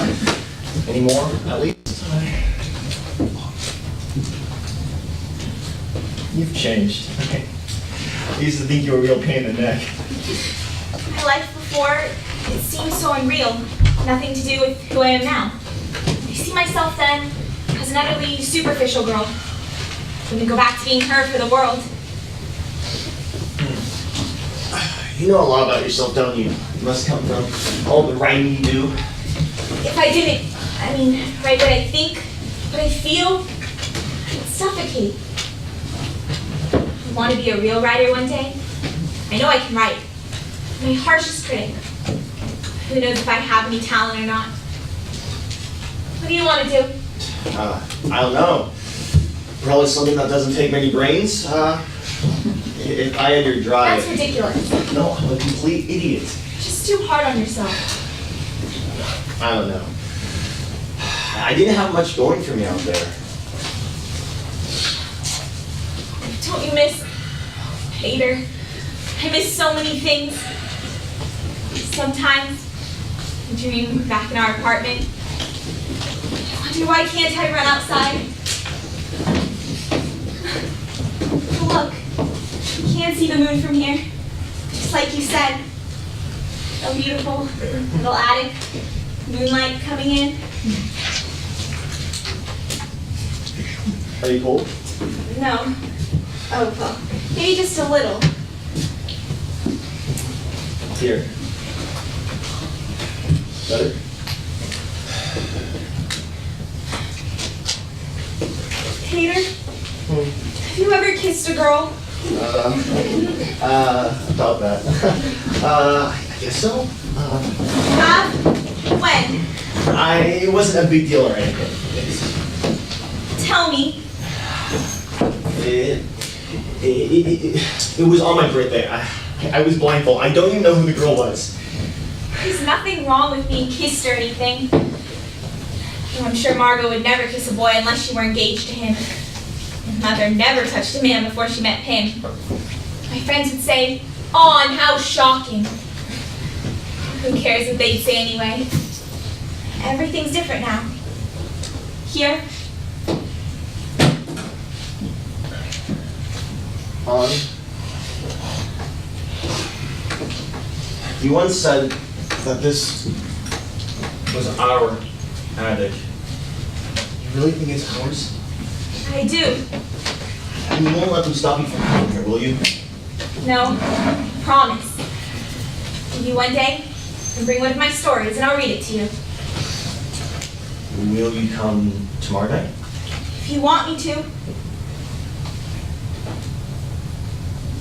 S5: anymore, at least. You've changed. I used to think you were a real pain in the neck.
S4: My life before, it seemed so unreal. Nothing to do with who I am now. I see myself then as an utterly superficial girl. Wouldn't go back to being her for the world.
S5: You know a lot about yourself, don't you? You must come from all the writing you do.
S4: If I didn't, write what I think, what I feel, I'd suffocate. I want to be a real writer one day. I know I can write. My harshest critic. Who knows if I have any talent or not? What do you want to do?
S5: I don't know. Probably something that doesn't take many brains. If I had your drive.
S4: That's ridiculous.
S5: No, I'm a complete idiot.
S4: Just too hard on yourself.
S5: I don't know. I didn't have much going for me out there.
S4: Don't you miss Peter? I miss so many things. Sometimes I dream back in our apartment. I wonder why can't I run outside? Look, you can't see the moon from here. Just like you said. So beautiful, little attic, moonlight coming in.
S5: Are you cold?
S4: No. Oh, well, maybe just a little.
S5: Here. Better?
S4: Peter, have you ever kissed a girl?
S5: About that. I guess so.
S4: Have? When?
S5: It wasn't a big deal or anything.
S4: Tell me.
S5: It was on my birthday. I was blindfolded. I don't even know who the girl was.
S4: There's nothing wrong with being kissed or anything. Though I'm sure Margot would never kiss a boy unless she were engaged to him. And Mother never touched a man before she met him. My friends would say, "Oh, and how shocking." Who cares what they'd say anyway? Everything's different now. Here,
S5: On. You once said that this was our attic. You really think it's ours?
S4: I do.
S5: And you won't let them stop you from coming here, will you?
S4: No, promise. Maybe one day, I'll bring one of my stories and I'll read it to you.
S5: Will you come tomorrow night?
S4: If you want me to.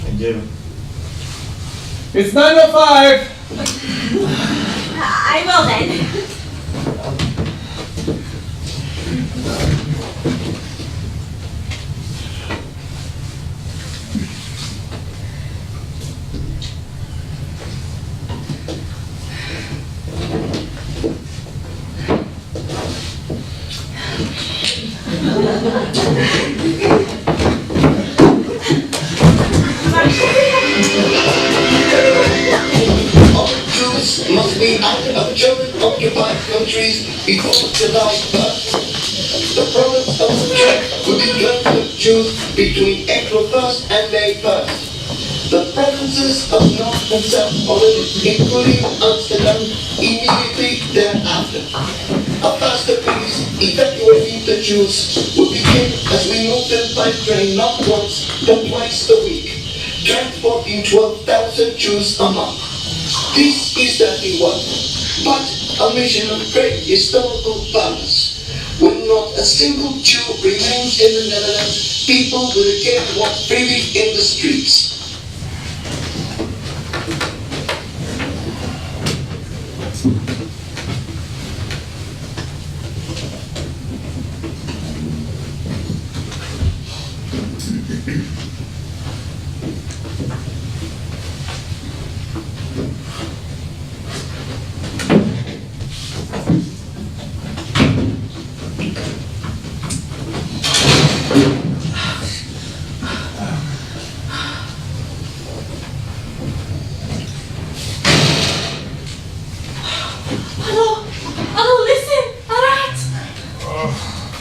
S5: I do.
S2: It's 9:05.
S4: I will then.
S12: Must be out of German-occupied countries before July 1st. The province of Czech will be closed to Jews between April 1st and May 1st. The provinces of North and South Holland, including Amsterdam, immediately thereafter. A faster pace evacuating the Jews will begin as we move them by train not once but twice a week, transporting 12,000 Jews a month. This is dirty work, but a mission of great historical balance. When not a single Jew remains in the Netherlands, people will again walk freely in the streets.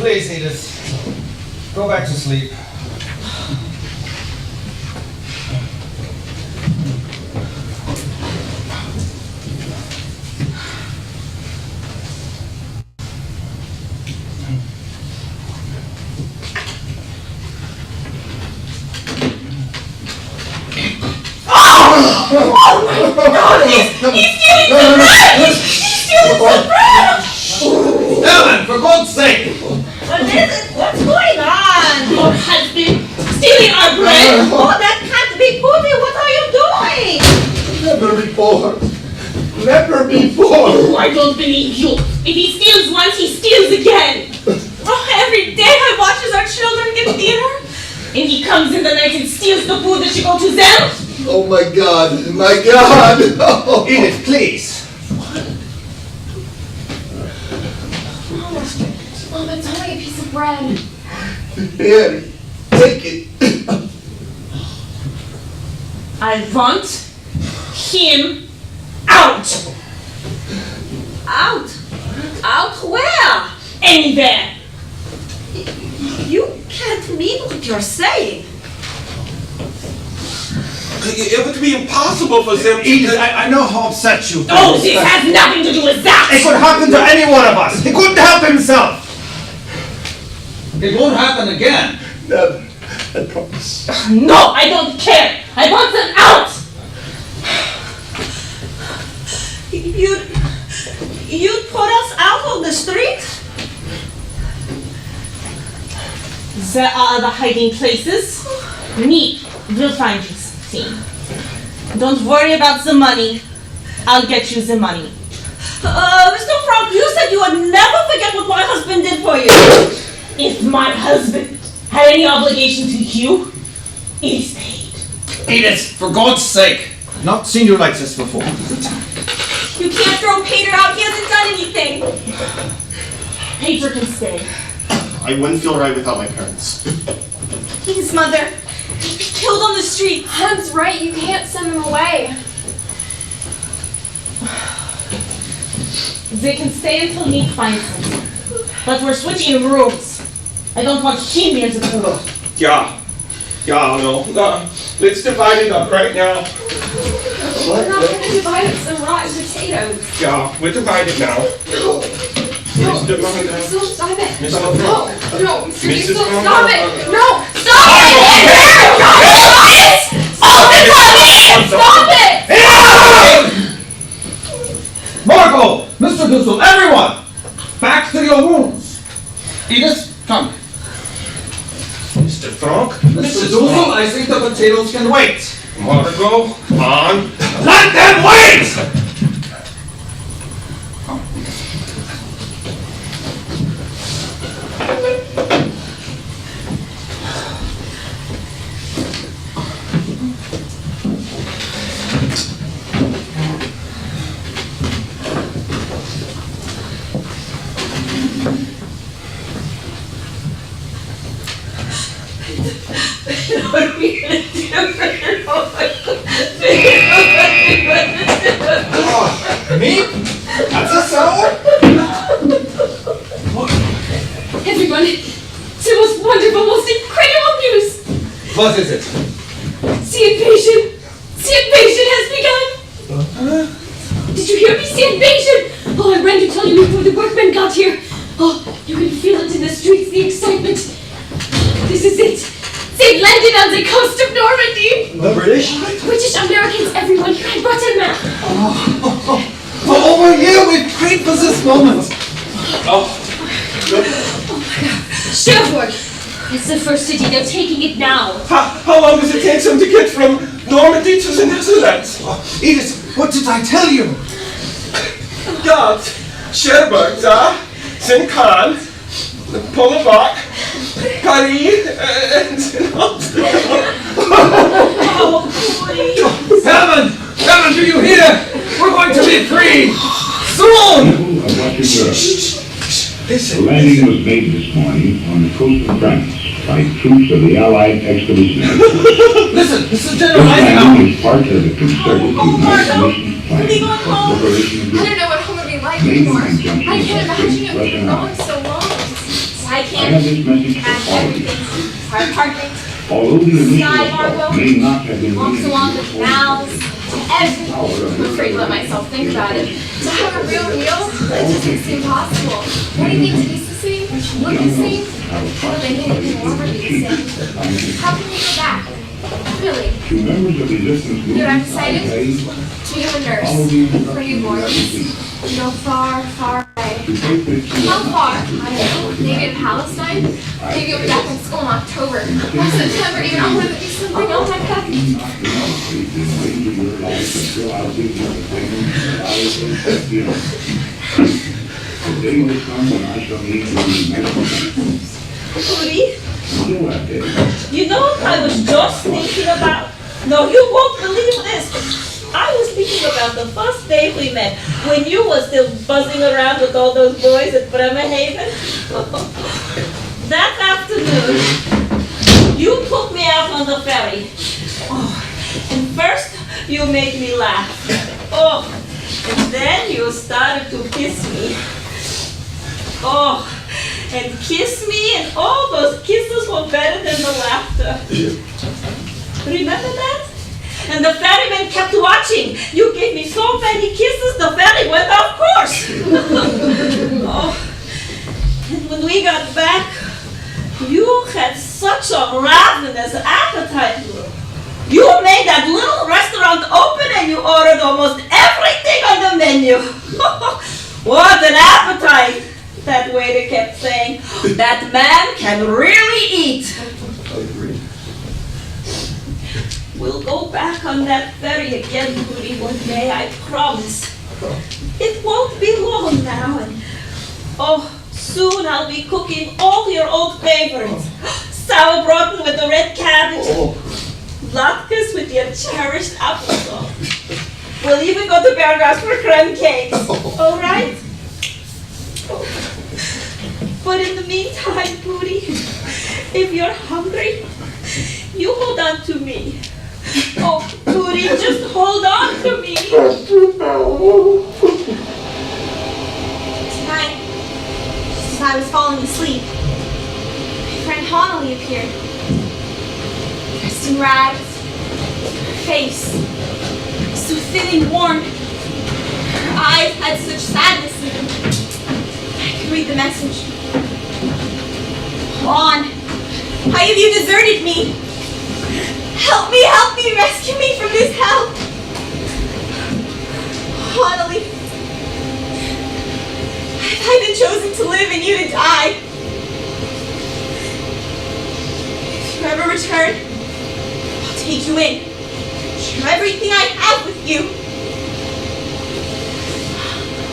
S2: Please, Edith. Go back to sleep. Ellen, for God's sake!
S8: What is it? What's going on? Your husband stealing our bread? Oh, that can't be Pooty. What are you doing?
S10: Never before. Never before.
S6: Oh, I don't believe you. If he steals once, he steals again. Oh, every day I watches our children get dinner. And he comes in the night and steals the food that should go to them.
S10: Oh my God. My God. Oh.
S2: Edith, please.
S9: Mom, it's only a piece of bread.
S10: Here, take it.
S6: I want him out.
S8: Out? Out where?
S6: Anywhere.
S8: You can't mean what you're saying.
S11: It would be impossible for them to...
S2: Edith, I know how upset you feel.
S6: Oh, this has nothing to do with that.
S2: It could happen to any one of us. He couldn't help himself. It won't happen again.
S10: Never. I promise.
S6: No, I don't care. I want them out.
S8: You'd put us out on the street?
S6: There are other hiding places. Me, we'll find you something. Don't worry about the money. I'll get you the money.
S8: Mr. Frank, you said you would never forget what my husband did for you.
S6: If my husband had any obligation to you, it is paid.
S2: Edith, for God's sake. I've not seen you like this before.
S4: You can't throw Peter out. He hasn't done anything.
S6: Peter can stay.
S5: I wouldn't feel right without my parents.
S4: His mother. He'd be killed on the street.
S9: Hans right, you can't send them away.
S6: They can stay until he finds them. But we're switching rooms. I don't want him near the pillow.
S11: Yeah, no. Let's divide it up right now.
S9: We're not going to divide up some rotten potatoes.
S11: Yeah, we're divided now.
S9: No. No,
S11: Mr. Mother.
S9: Still stop it.
S11: Mr.
S9: No, no, Mr.
S11: Mrs.
S9: Diesel,
S11: Mother.
S9: stop it. No, stop it. Stop it. Stop it.
S2: Margot! Mr. Dussel, everyone! Back to your rooms. Edith, come.
S11: Mr. Frank?
S2: Mr. Dussel, I think the potatoes can wait.
S11: Margot, on.
S2: Let them wait!
S8: What are we going to do?
S2: Me? That's a sour?
S3: Everyone, it's the most wonderful, most incredible news!
S2: What is it?
S3: The invasion has begun! Did you hear me? The invasion! Oh, I ran to tell you before the workmen got here. Oh, you can feel it in the streets, the excitement. This is it. They've landed on the coast of Normandy.
S10: The British?
S3: British Americans, everyone. I brought a map.
S2: For over a year we've prayed for this moment.
S3: Cherbourg. It's the first city. They're taking it now.
S11: How long does it take them to get from Normandy to the Netherlands?
S2: Edith, what did I tell you?
S11: God, Cherbourg, St-Can, Polovac, Paris, and
S2: Heaven, do you hear? We're going to be free! Soon!
S11: Listen.
S13: The landing was made this morning on the coast of France by troops of the Allied Expeditionary Force.
S2: Listen, this is
S13: This
S2: General
S13: landing
S2: Eisenhower.
S13: is part of the concerted United Nations plan for liberation of
S9: I don't know what home would be like
S13: Made in
S9: anymore.
S13: conjunction
S9: I can't
S13: with
S9: imagine it
S13: Russian
S9: being gone
S13: allies.
S9: so long. I
S13: I
S9: can't
S13: have this message for
S9: have
S13: all of you.
S9: everything. Our apartment,
S13: Although the initial
S9: Sky
S13: assault
S9: Margot
S13: may not have been
S9: walks
S13: leading
S9: along
S13: to
S9: the
S13: the
S9: canals, everything. I'm afraid to let myself think about it. To have a real meal, it just doesn't seem possible. Everything tastes the same, look the same. I don't think anything will ever be the same. How can we go back? Really?
S13: To members of resistance
S9: You know, I'm
S13: movements,
S9: excited
S13: I say,
S9: to become a nurse
S13: follow the
S9: for
S13: instructions
S9: newborns.
S13: complete.
S9: You know, far, far away.
S13: To take this to
S9: How far? I don't know. Maybe in Palestine? Maybe I'll be back in school in October. Or September even. I want to do something. Oh my God.
S13: Do not demonstrate in ways of your life until I give you the things that I will give you. The day will come when I shall need you in medical treatment.
S8: Rudy,
S13: Until that day,
S8: you know what I was just thinking about? No, you won't believe this. I was thinking about the first day we met, when you were still buzzing around with all those boys at Bremerhaven. That afternoon, you took me out on the ferry. Oh, and first, you made me laugh. Oh, and then you started to kiss me. Oh, and kiss me, and all those kisses were better than the laughter. Remember that? And the ferryman kept watching. You gave me so many kisses, the ferry went off course. Oh, and when we got back, you had such a ravenous appetite. You made that little restaurant open and you ordered almost everything on the menu. What an appetite! That waiter kept saying, that man can really eat. We'll go back on that ferry again, Rudy, one day, I promise. It won't be long now, and soon I'll be cooking all your old favorites. Sauerbraten with the red cabbage, latkes with your cherished applesauce. We'll even go to Berghaus for creme cakes, all right? But in the meantime, Rudy, if you're hungry, you hold on to me. Oh, Rudy, just hold on to me.
S1: Tonight, just as I was falling asleep, my friend Honolly appeared. Dressed in rags, her face so thin and worn. Her eyes had such sadness in them. I could read the message. Juan, why have you deserted me? Help me, rescue me from this hell. Honolly, I've been chosen to live and you to die. If you ever return, I'll take you in. Share everything I have with you.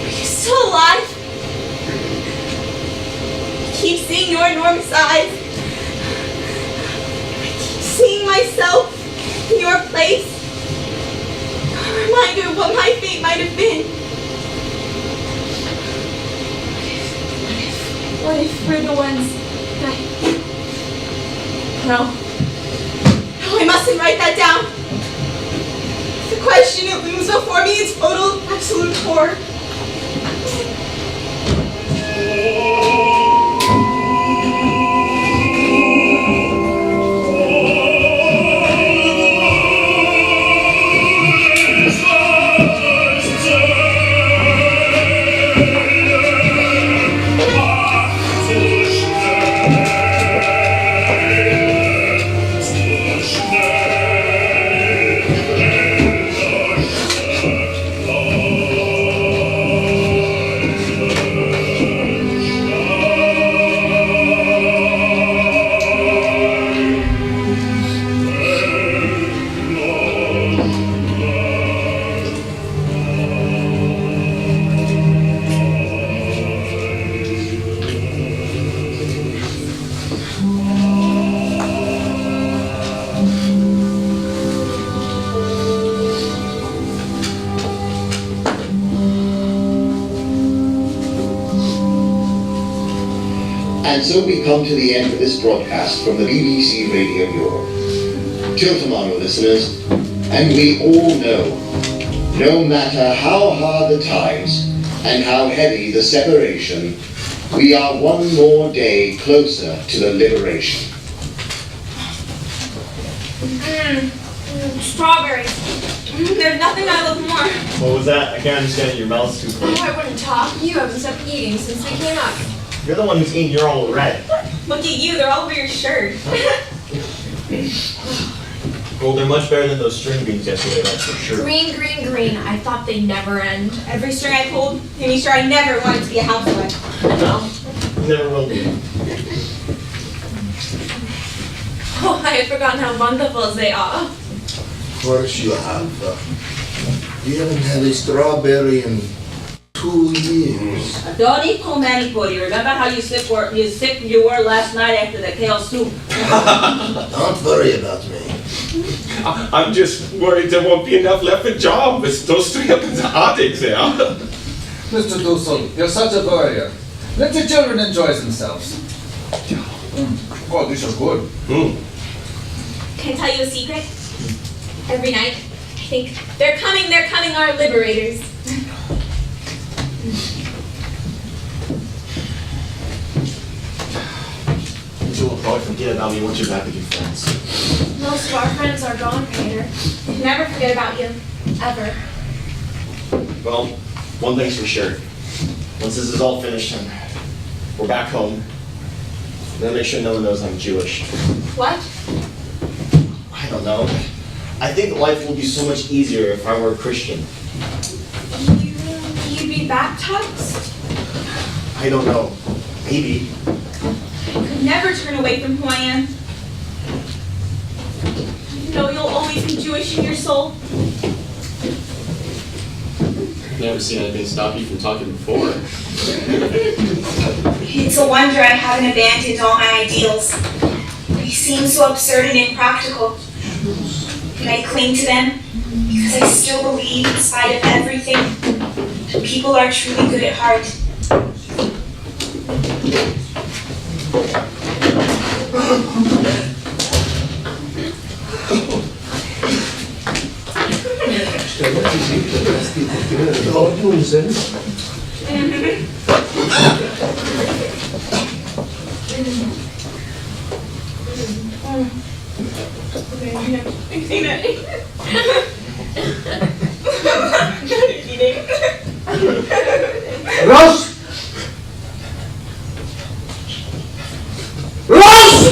S1: Are you still alive? I keep seeing your enormous eyes. I keep seeing myself in your place. A reminder of what my fate might have been. What if we're the ones that... No, I mustn't write that down. The question it looms before me is total, absolute horror.
S12: And so we come to the end of this broadcast from the BBC Radio Europe. Till tomorrow, listeners, and we all know, no matter how hard the times and how heavy the separation, we are one more day closer to the liberation.
S1: Strawberries. There's nothing I love more.
S5: What was that? I can't understand. Your mouth's too full.
S9: Oh, I wouldn't talk. You haven't stopped eating since we came up.
S5: You're the one who's eating. You're all red.
S1: Look at you, they're all over your shirt.
S5: Well, they're much better than those string beans yesterday, that's for sure.
S9: Green, green, green. I thought they'd never end.
S4: Every string I pulled made me sure I never wanted to be a housewife.
S5: No, never will be.
S6: Oh, I had forgotten how wonderful they are.
S10: Of course you have. You haven't had a strawberry in 2 years.
S8: Don't eat too many, Pooty. Remember how you sick you were last night after the kale soup?
S10: Don't worry about me.
S11: I'm just worried there won't be enough left for John with those 3 up in the attic there.
S14: Mr. Dussel, you're such a worrier. Let the children enjoy themselves. Oh, these are good.
S4: Can I tell you a secret? Every night, I think, they're coming, our liberators.
S5: Angel will probably forget about me once you're back with your friends.
S9: Most of our friends are gone, Peter.
S4: Never forget about you.
S9: Ever.
S5: Well, one thing's for sure. Once this is all finished and we're back home, I'm gonna make sure no one knows I'm Jewish.
S4: What?
S5: I don't know. I think life will be so much easier if I were a Christian.
S4: You'd be baptized?
S5: I don't know. Maybe.
S4: I could never turn away from who I am. You know you'll always be Jewish in your soul.
S5: I've never seen anything stop you from talking before.
S1: It's a wonder I haven't abandoned all my ideals. They seem so absurd and impractical. But I cling to them because I still believe, in spite of everything, that people are truly good at heart.
S10: Ross! Ross!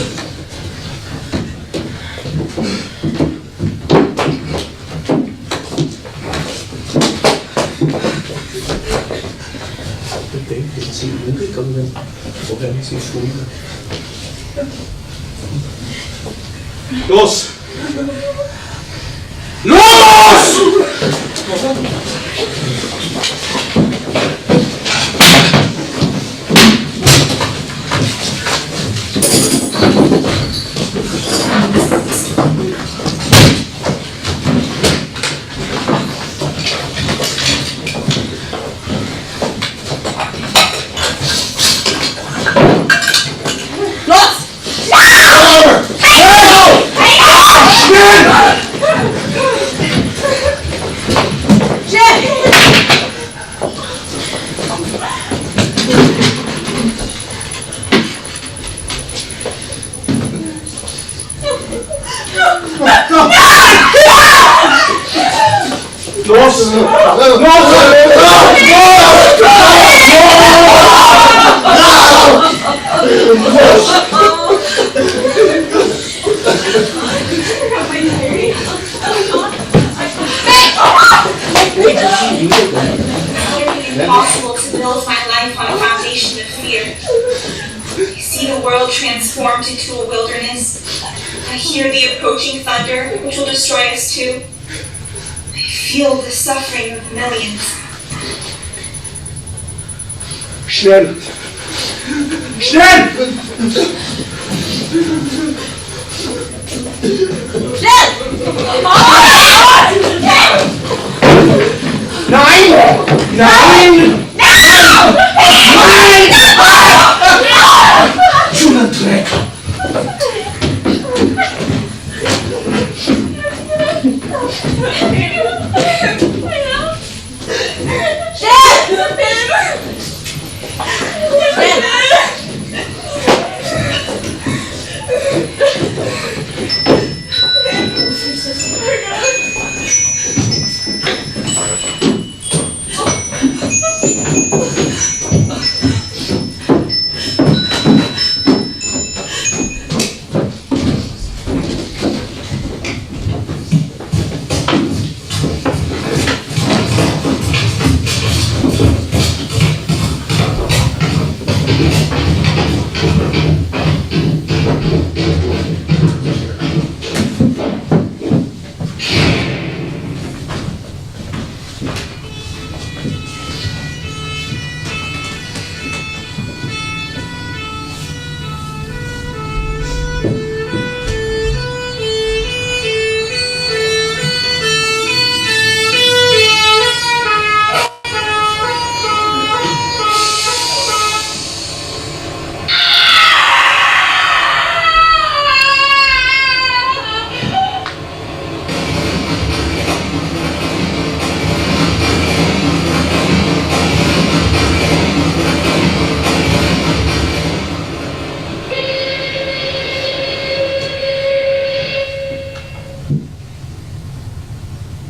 S11: Los!
S10: Los!
S1: Impossible to build my life on a foundation of fear. I see the world transformed into a wilderness. I hear the approaching thunder, which will destroy us too. I feel the suffering of millions.
S10: Schnell! Schnell! Nein! Nein! Nein! Schöner Dreck!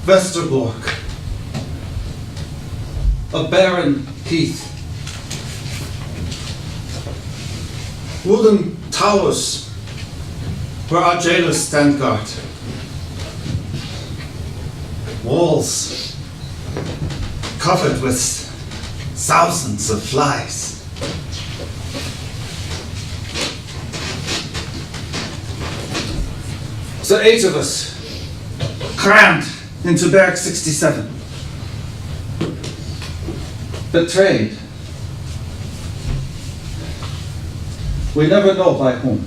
S2: Westerbork. A barren heath. Wooden towers where our jailers stand guard. Walls covered with thousands of flies. The 8 of us crammed into Barrack 67. Betrayed. We never know by whom.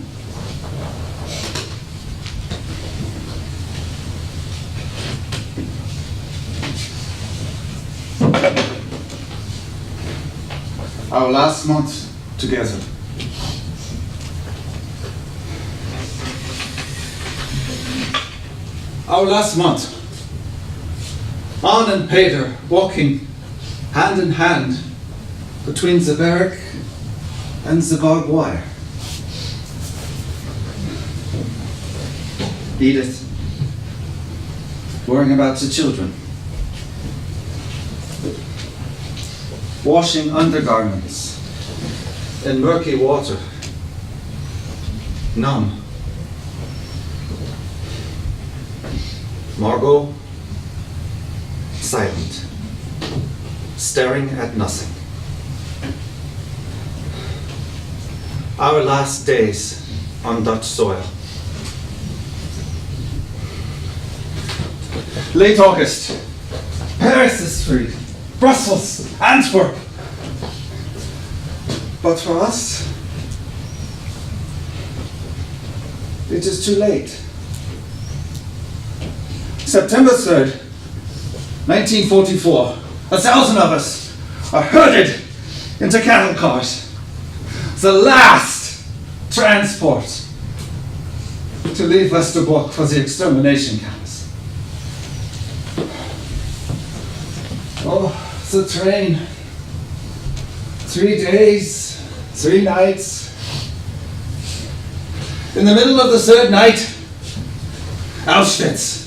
S2: Our last month together. Our last month. Anne and Peter walking hand in hand between the barrack and the barbed wire. Edith, worrying about the children. Washing undergarments in murky water. Numb. Margot, silent, staring at nothing. Our last days on Dutch soil. Late August. Paris is free. Brussels, Antwerp. But for us, it is too late. September 3rd, 1944, 1,000 of us are herded into cattle cars. The last transport to leave Westerbork for the extermination camps. Oh, the train. 3 days, 3 nights. In the middle of the 3rd night, Auschwitz.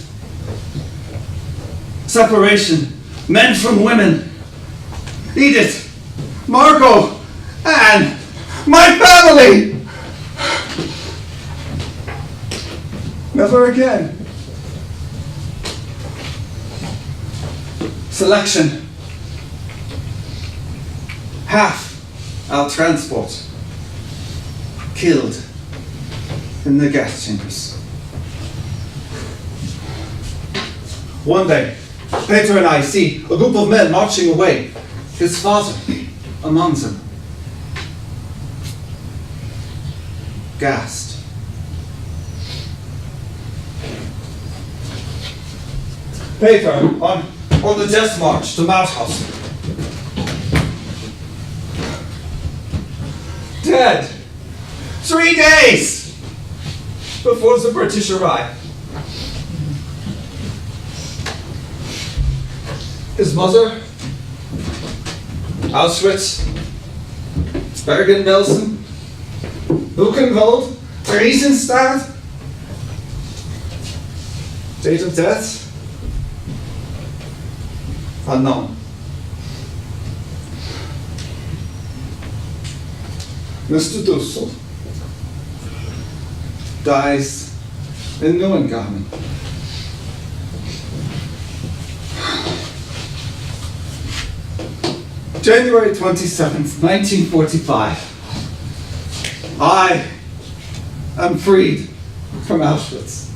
S2: Separation, men from women. Edith, Margot, Anne, my family! Never again. Selection. Half our transport killed in the gas chambers. One day, Peter and I see a group of men marching away, his father among them. Gassed. Peter on the death march to Mauthausen. Dead. 3 days before the British arrived. His mother, Auschwitz, Bergen-Belsen, Buchenwald, Theresienstadt. Date of death? Unknown. Mr. Dussel dies in Neuengamme. January 27th, 1945. I am freed from Auschwitz.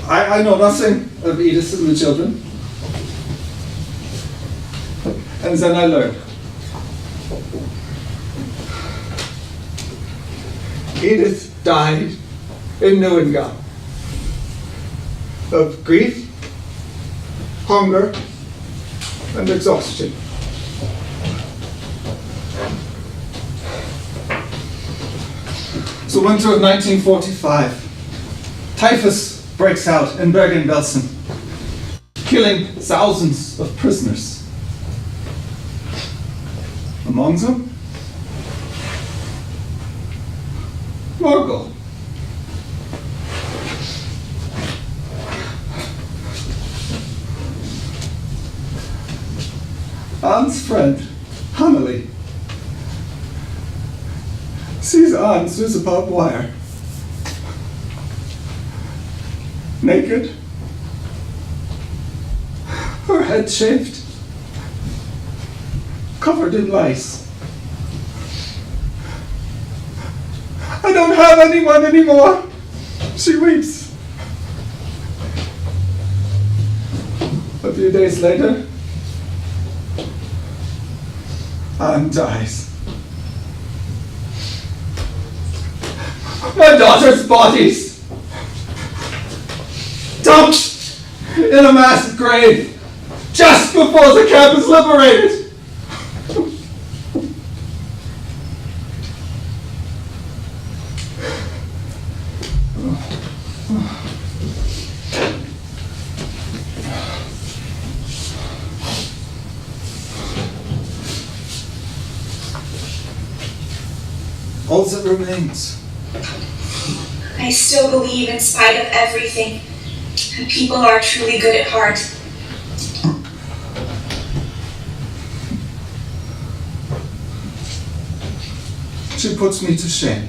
S2: I know nothing of Edith and the children. And then I learned. Edith died in Neuengamme of grief, hunger, and exhaustion. The winter of 1945, typhus breaks out in Bergen-Belsen, killing thousands of prisoners. Among them, Margot. Anne's friend, Hanley, sees Anne through the barbed wire. Naked, her head shaved, covered in lice. I don't have anyone anymore, she weeps. A few days later, Anne dies. My daughter's body's dumped in a mass grave just before the camp is liberated. All that remains.
S1: I still believe in spite of everything, and people are truly good at heart.
S2: She puts me to shame.